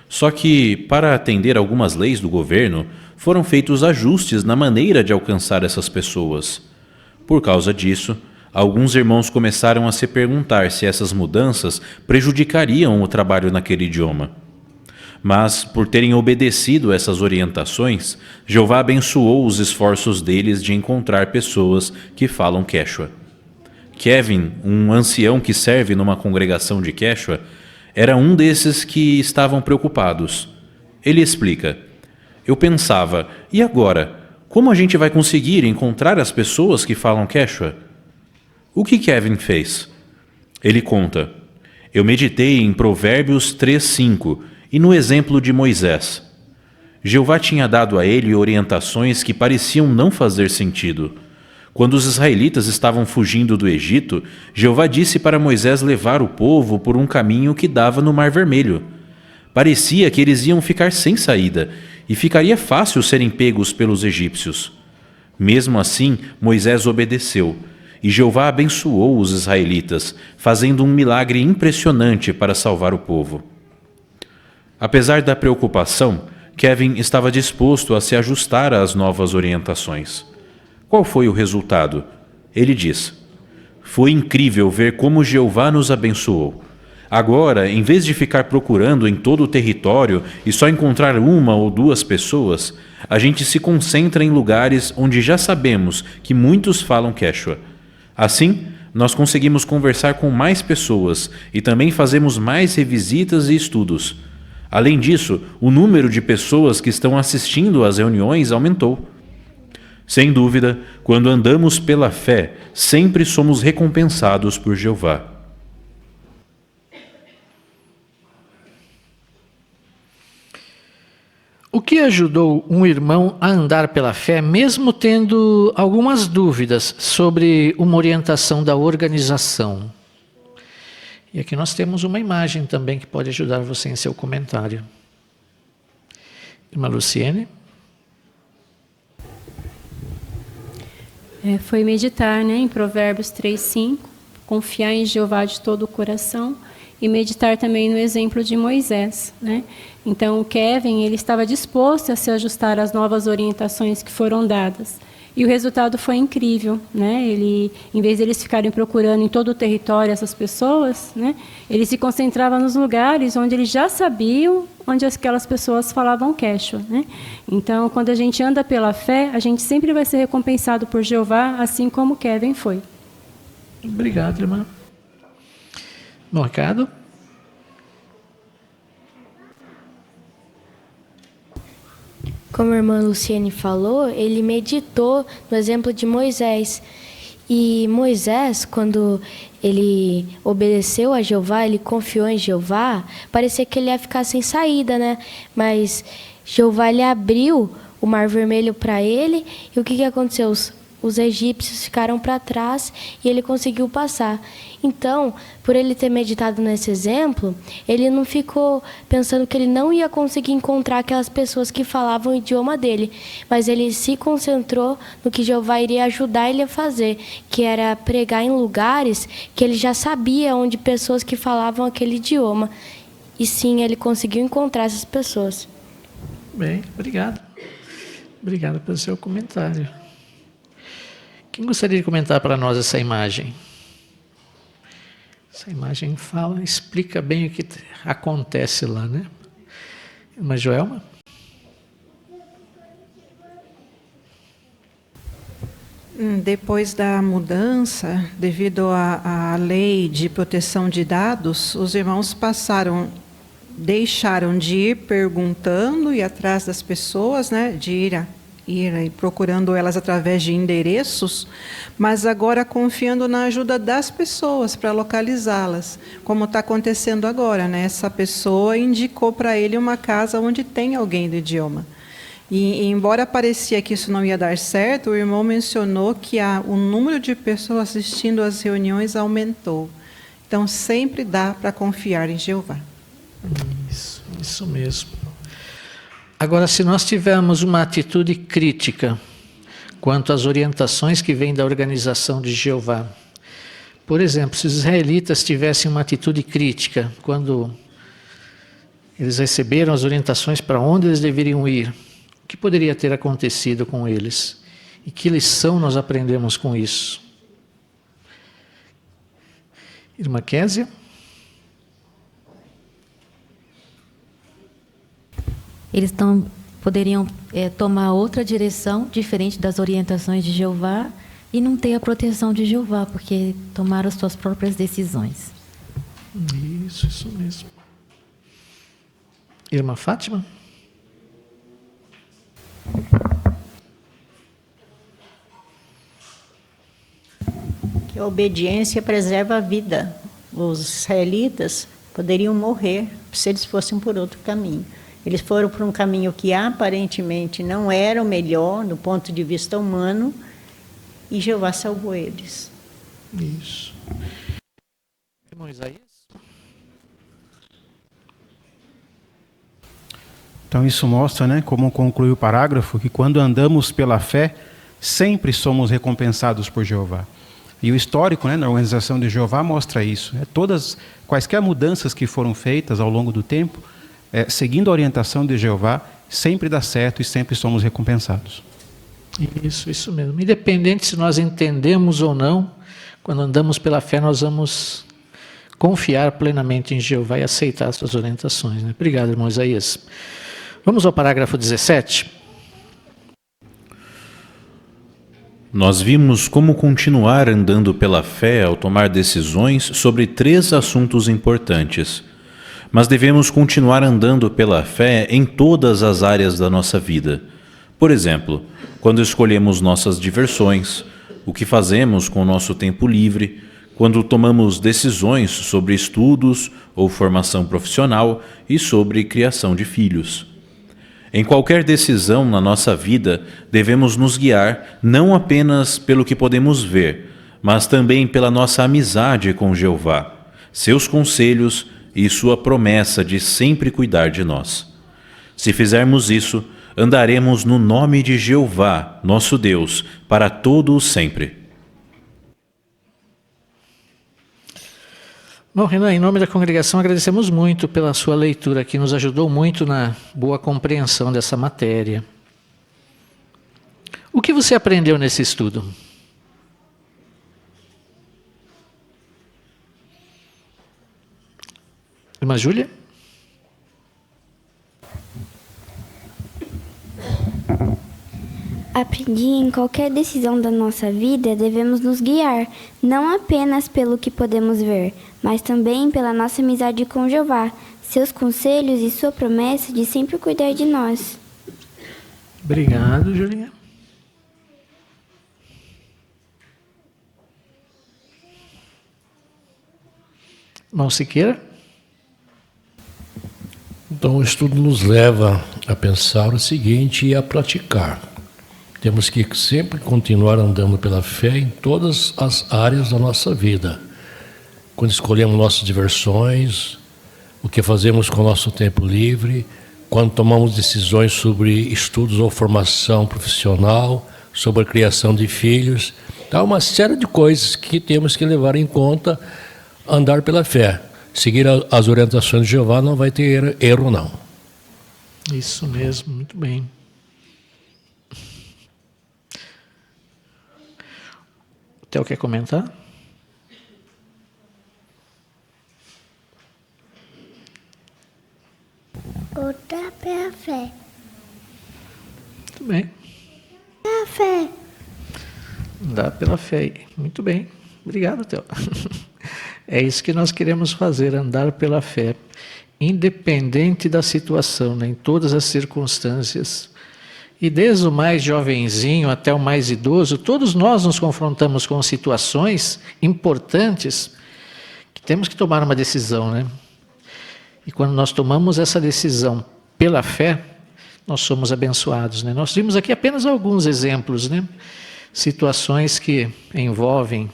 Só que, para atender algumas leis do governo, foram feitos ajustes na maneira de alcançar essas pessoas. Por causa disso, alguns irmãos começaram a se perguntar se essas mudanças prejudicariam o trabalho naquele idioma. Mas, por terem obedecido essas orientações, Jeová abençoou os esforços deles de encontrar pessoas que falam Quechua. Kevin, um ancião que serve numa congregação de Quechua, era um desses que estavam preocupados. Ele explica: eu pensava, e agora? Como a gente vai conseguir encontrar as pessoas que falam Quechua? O que Kevin fez? Ele conta: eu meditei em Provérbios 3:5 e no exemplo de Moisés. Jeová tinha dado a ele orientações que pareciam não fazer sentido. Quando os israelitas estavam fugindo do Egito, Jeová disse para Moisés levar o povo por um caminho que dava no Mar Vermelho. Parecia que eles iam ficar sem saída e ficaria fácil serem pegos pelos egípcios. Mesmo assim, Moisés obedeceu e Jeová abençoou os israelitas, fazendo um milagre impressionante para salvar o povo. Apesar da preocupação, Kevin estava disposto a se ajustar às novas orientações. Qual foi o resultado? Ele diz: foi incrível ver como Jeová nos abençoou. Agora, em vez de ficar procurando em todo o território e só encontrar uma ou duas pessoas, a gente se concentra em lugares onde já sabemos que muitos falam Quechua. Assim, nós conseguimos conversar com mais pessoas e também fazemos mais revisitas e estudos. Além disso, o número de pessoas que estão assistindo às reuniões aumentou. Sem dúvida, quando andamos pela fé, sempre somos recompensados por Jeová. O que ajudou um irmão a andar pela fé, mesmo tendo algumas dúvidas sobre uma orientação da organização? E aqui nós temos uma imagem também que pode ajudar você em seu comentário. Irmã Luciene? Foi meditar, em Provérbios 3:5, confiar em Jeová de todo o coração e meditar também no exemplo de Moisés, Então, o Kevin, ele estava disposto a se ajustar às novas orientações que foram dadas. E o resultado foi incrível, Ele, em vez de eles ficarem procurando em todo o território essas pessoas, ele se concentrava nos lugares onde eles já sabiam onde aquelas pessoas falavam Quechua, Então, quando a gente anda pela fé, a gente sempre vai ser recompensado por Jeová, assim como Kevin foi. Obrigado, irmã. Bom recado. Como a irmã Luciene falou, ele meditou no exemplo de Moisés. E Moisés, quando ele obedeceu a Jeová, ele confiou em Jeová, parecia que ele ia ficar sem saída, Mas Jeová, ele abriu o Mar Vermelho para ele, e o que aconteceu? Os egípcios ficaram para trás e ele conseguiu passar. Então, por ele ter meditado nesse exemplo, ele não ficou pensando que ele não ia conseguir encontrar aquelas pessoas que falavam o idioma dele, mas ele se concentrou no que Jeová iria ajudar ele a fazer, que era pregar em lugares que ele já sabia onde pessoas que falavam aquele idioma. E sim, ele conseguiu encontrar essas pessoas. Bem, obrigado. Obrigado pelo seu comentário. Quem gostaria de comentar para nós essa imagem? Essa imagem explica bem o que acontece lá, Irmã Joelma? Depois da mudança, devido à lei de proteção de dados, os irmãos deixaram de ir perguntando e atrás das pessoas, de ir procurando elas através de endereços, mas agora confiando na ajuda das pessoas para localizá-las, como está acontecendo agora, Essa pessoa indicou para ele uma casa onde tem alguém do idioma. E embora parecia que isso não ia dar certo, o irmão mencionou que o número de pessoas assistindo às reuniões aumentou. Então, sempre dá para confiar em Jeová. Isso mesmo. Agora, se nós tivermos uma atitude crítica quanto às orientações que vêm da organização de Jeová, por exemplo, se os israelitas tivessem uma atitude crítica quando eles receberam as orientações para onde eles deveriam ir, o que poderia ter acontecido com eles? E que lição nós aprendemos com isso? Irmã Késia? Eles poderiam tomar outra direção, diferente das orientações de Jeová, e não ter a proteção de Jeová, porque tomaram as suas próprias decisões. Isso mesmo. Irmã Fátima? Que a obediência preserva a vida. Os israelitas poderiam morrer se eles fossem por outro caminho. Eles foram por um caminho que aparentemente não era o melhor do ponto de vista humano, e Jeová salvou eles. Isso. Irmão Isaías? Então isso mostra, né, como conclui o parágrafo, que quando andamos pela fé, sempre somos recompensados por Jeová. E o histórico, né, na organização de Jeová mostra isso. Quaisquer mudanças que foram feitas ao longo do tempo, seguindo a orientação de Jeová, sempre dá certo e sempre somos recompensados. Isso mesmo. Independente se nós entendemos ou não, quando andamos pela fé, nós vamos confiar plenamente em Jeová e aceitar as suas orientações. Né? Obrigado, irmão Isaías. Vamos ao parágrafo 17. Nós vimos como continuar andando pela fé ao tomar decisões sobre 3 assuntos importantes. Mas devemos continuar andando pela fé em todas as áreas da nossa vida. Por exemplo, quando escolhemos nossas diversões, o que fazemos com o nosso tempo livre, quando tomamos decisões sobre estudos ou formação profissional e sobre criação de filhos. Em qualquer decisão na nossa vida, devemos nos guiar não apenas pelo que podemos ver, mas também pela nossa amizade com Jeová, seus conselhos e sua promessa de sempre cuidar de nós. Se fizermos isso, andaremos no nome de Jeová, nosso Deus, para todo o sempre. Bom, Renan, em nome da congregação, agradecemos muito pela sua leitura, que nos ajudou muito na boa compreensão dessa matéria. O que você aprendeu nesse estudo? Irmã Júlia? Aprendi em qualquer decisão da nossa vida devemos nos guiar, não apenas pelo que podemos ver, mas também pela nossa amizade com Jeová, seus conselhos e sua promessa de sempre cuidar de nós. Obrigado, Julinha. Irmão Siqueira? Então, o estudo nos leva a pensar o seguinte e a praticar. Temos que sempre continuar andando pela fé em todas as áreas da nossa vida. Quando escolhemos nossas diversões, o que fazemos com o nosso tempo livre, quando tomamos decisões sobre estudos ou formação profissional, sobre a criação de filhos. Há uma série de coisas que temos que levar em conta, andar pela fé. Seguir as orientações de Jeová não vai ter erro, não. Isso mesmo, muito bem. O Theo quer comentar? Andar pela fé. Muito bem. Pela fé. Andar pela fé. Muito bem. Obrigado, Theo. É isso que nós queremos fazer, andar pela fé, independente da situação, né, em todas as circunstâncias. E desde o mais jovenzinho até o mais idoso, todos nós nos confrontamos com situações importantes que temos que tomar uma decisão, né? E quando nós tomamos essa decisão pela fé, nós somos abençoados, né? Nós vimos aqui apenas alguns exemplos, né? Situações que envolvem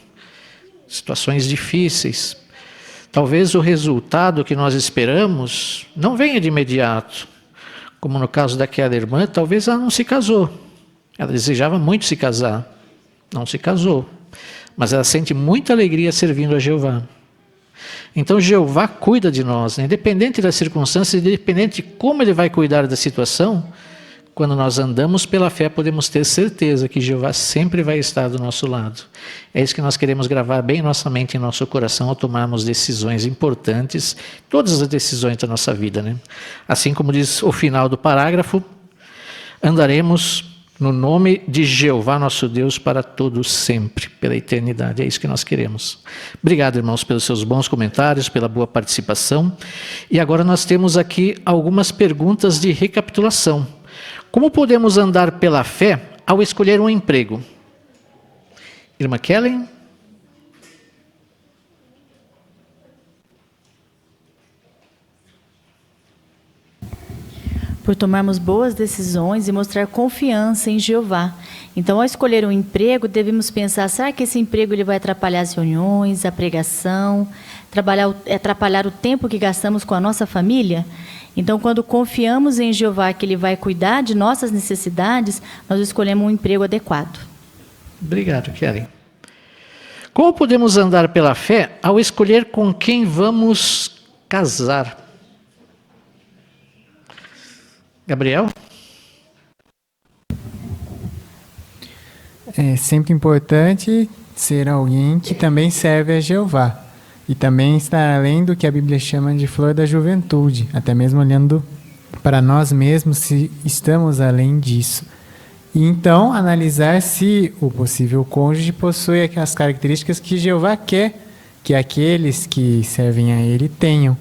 situações difíceis. Talvez o resultado que nós esperamos não venha de imediato. Como no caso daquela irmã, talvez ela não se casou. Ela desejava muito se casar, não se casou. Mas ela sente muita alegria servindo a Jeová. Então Jeová cuida de nós, né? Independente das circunstâncias, independente de como Ele vai cuidar da situação, quando nós andamos pela fé, podemos ter certeza que Jeová sempre vai estar do nosso lado. É isso que nós queremos gravar bem em nossa mente e em nosso coração ao tomarmos decisões importantes, todas as decisões da nossa vida, né? Assim como diz o final do parágrafo, andaremos no nome de Jeová nosso Deus para todos sempre, pela eternidade. É isso que nós queremos. Obrigado, irmãos, pelos seus bons comentários, pela boa participação. E agora nós temos aqui algumas perguntas de recapitulação. Como podemos andar pela fé ao escolher um emprego? Irmã Kellen? Por tomarmos boas decisões e mostrar confiança em Jeová. Então, ao escolher um emprego, devemos pensar, será que esse emprego ele vai atrapalhar as reuniões, a pregação, atrapalhar o tempo que gastamos com a nossa família? Então, quando confiamos em Jeová que Ele vai cuidar de nossas necessidades, nós escolhemos um emprego adequado. Obrigado, Kellen. Como podemos andar pela fé ao escolher com quem vamos casar? Gabriel? É sempre importante ser alguém que também serve a Jeová. E também estar além do que a Bíblia chama de flor da juventude, até mesmo olhando para nós mesmos se estamos além disso. E então analisar se o possível cônjuge possui aquelas características que Jeová quer que aqueles que servem a Ele tenham.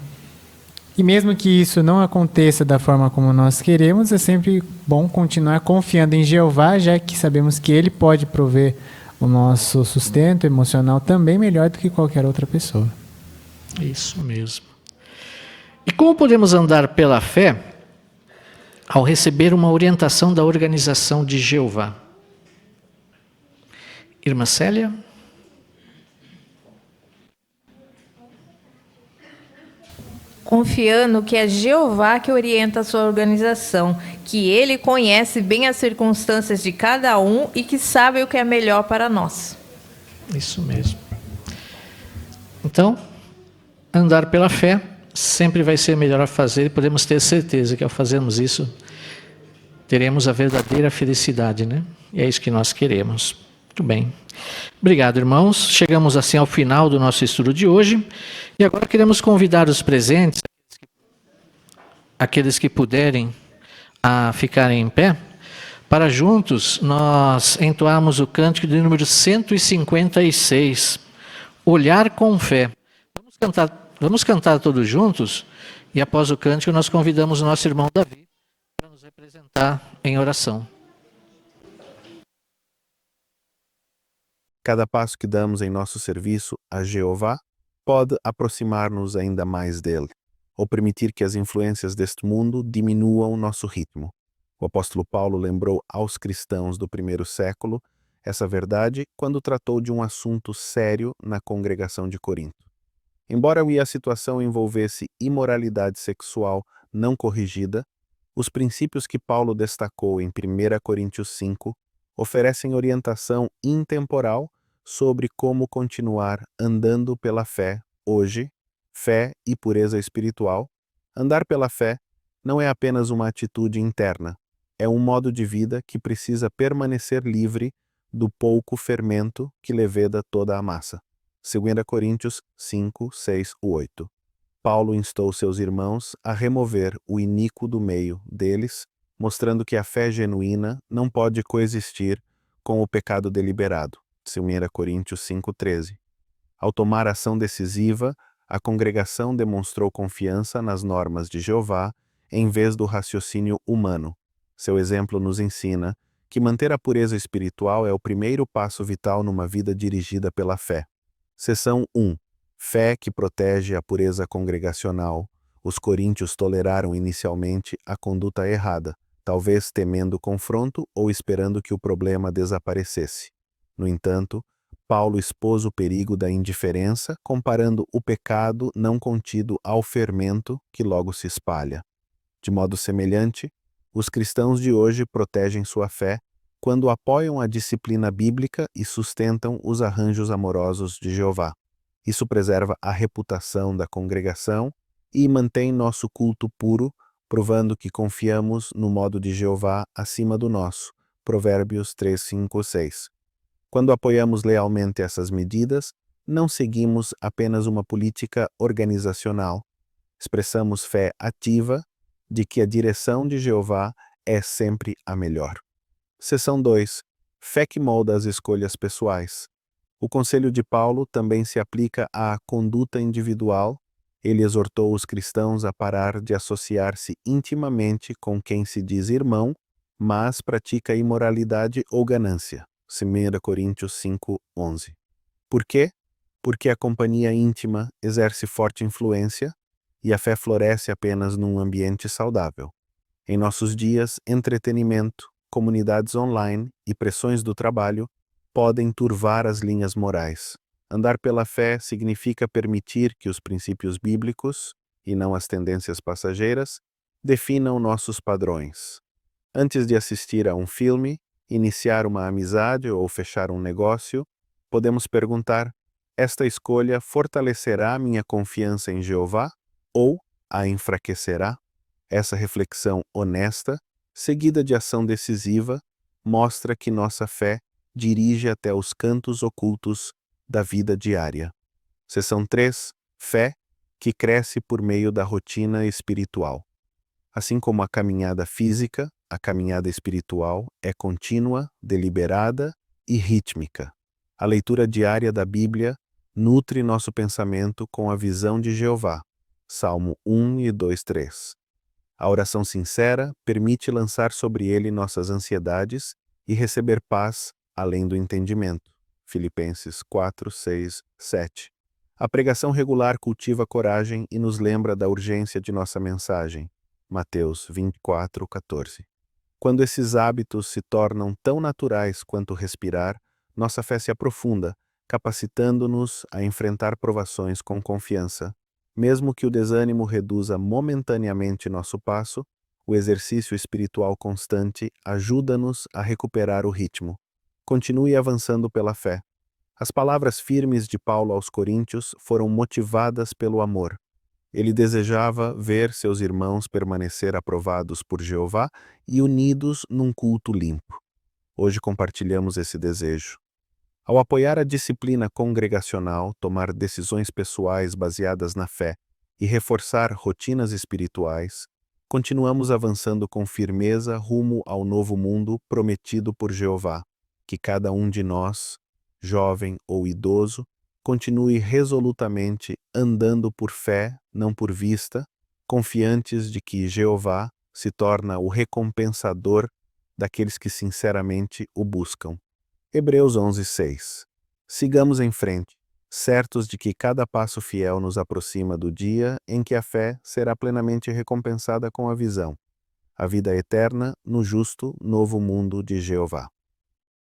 E mesmo que isso não aconteça da forma como nós queremos, é sempre bom continuar confiando em Jeová, já que sabemos que Ele pode prover o nosso sustento emocional também melhor do que qualquer outra pessoa. Isso mesmo. E como podemos andar pela fé ao receber uma orientação da organização de Jeová? Irmã Célia? Confiando que é Jeová que orienta a sua organização, que Ele conhece bem as circunstâncias de cada um e que sabe o que é melhor para nós. Isso mesmo. Então, andar pela fé sempre vai ser melhor a fazer e podemos ter certeza que ao fazermos isso, teremos a verdadeira felicidade, né? E é isso que nós queremos. Muito bem. Obrigado, irmãos. Chegamos assim ao final do nosso estudo de hoje. E agora queremos convidar os presentes, aqueles que puderem, a ficarem em pé, para juntos nós entoarmos o cântico de número 156, Olhar com Fé. Vamos cantar todos juntos e após o cântico nós convidamos o nosso irmão Davi para nos representar em oração. Cada passo que damos em nosso serviço a Jeová pode aproximar-nos ainda mais dele, ou permitir que as influências deste mundo diminuam nosso ritmo. O apóstolo Paulo lembrou aos cristãos do primeiro século essa verdade quando tratou de um assunto sério na congregação de Corinto. Embora a situação envolvesse imoralidade sexual não corrigida, os princípios que Paulo destacou em 1 Coríntios 5 oferecem orientação intemporal sobre como continuar andando pela fé hoje, fé e pureza espiritual. Andar pela fé não é apenas uma atitude interna, é um modo de vida que precisa permanecer livre do pouco fermento que leveda toda a massa. 2 Coríntios 5, 6, 8. Paulo instou seus irmãos a remover o iníquo do meio deles, mostrando que a fé genuína não pode coexistir com o pecado deliberado. 2 Coríntios 5:13. Ao tomar ação decisiva, a congregação demonstrou confiança nas normas de Jeová em vez do raciocínio humano. Seu exemplo nos ensina que manter a pureza espiritual é o primeiro passo vital numa vida dirigida pela fé. Seção 1. Fé que protege a pureza congregacional. Os coríntios toleraram inicialmente a conduta errada, talvez temendo o confronto ou esperando que o problema desaparecesse. No entanto, Paulo expôs o perigo da indiferença, comparando o pecado não contido ao fermento que logo se espalha. De modo semelhante, os cristãos de hoje protegem sua fé quando apoiam a disciplina bíblica e sustentam os arranjos amorosos de Jeová. Isso preserva a reputação da congregação e mantém nosso culto puro, provando que confiamos no modo de Jeová acima do nosso. Provérbios 3, 5, 6. Quando apoiamos lealmente essas medidas, não seguimos apenas uma política organizacional. Expressamos fé ativa de que a direção de Jeová é sempre a melhor. Seção 2. Fé que molda as escolhas pessoais. O conselho de Paulo também se aplica à conduta individual. Ele exortou os cristãos a parar de associar-se intimamente com quem se diz irmão, mas pratica imoralidade ou ganância. 2 Coríntios 5, 11. Por quê? Porque a companhia íntima exerce forte influência e a fé floresce apenas num ambiente saudável. Em nossos dias, entretenimento, comunidades online e pressões do trabalho podem turvar as linhas morais. Andar pela fé significa permitir que os princípios bíblicos, e não as tendências passageiras, definam nossos padrões. Antes de assistir a um filme, iniciar uma amizade ou fechar um negócio, podemos perguntar: esta escolha fortalecerá minha confiança em Jeová ou a enfraquecerá? Essa reflexão honesta, seguida de ação decisiva, mostra que nossa fé dirige até os cantos ocultos da vida diária. Seção 3. Fé que cresce por meio da rotina espiritual. Assim como a caminhada física, a caminhada espiritual é contínua, deliberada e rítmica. A leitura diária da Bíblia nutre nosso pensamento com a visão de Jeová. Salmo 1 e 2, 3. A oração sincera permite lançar sobre ele nossas ansiedades e receber paz além do entendimento. Filipenses 4, 6, 7. A pregação regular cultiva coragem e nos lembra da urgência de nossa mensagem. Mateus 24, 14. Quando esses hábitos se tornam tão naturais quanto respirar, nossa fé se aprofunda, capacitando-nos a enfrentar provações com confiança. Mesmo que o desânimo reduza momentaneamente nosso passo, o exercício espiritual constante ajuda-nos a recuperar o ritmo. Continue avançando pela fé. As palavras firmes de Paulo aos Coríntios foram motivadas pelo amor. Ele desejava ver seus irmãos permanecer aprovados por Jeová e unidos num culto limpo. Hoje compartilhamos esse desejo. Ao apoiar a disciplina congregacional, tomar decisões pessoais baseadas na fé e reforçar rotinas espirituais, continuamos avançando com firmeza rumo ao novo mundo prometido por Jeová. Que cada um de nós, jovem ou idoso, continue resolutamente andando por fé, não por vista, confiantes de que Jeová se torna o recompensador daqueles que sinceramente o buscam. Hebreus 11, 6. Sigamos em frente, certos de que cada passo fiel nos aproxima do dia em que a fé será plenamente recompensada com a visão, a vida eterna no justo novo mundo de Jeová.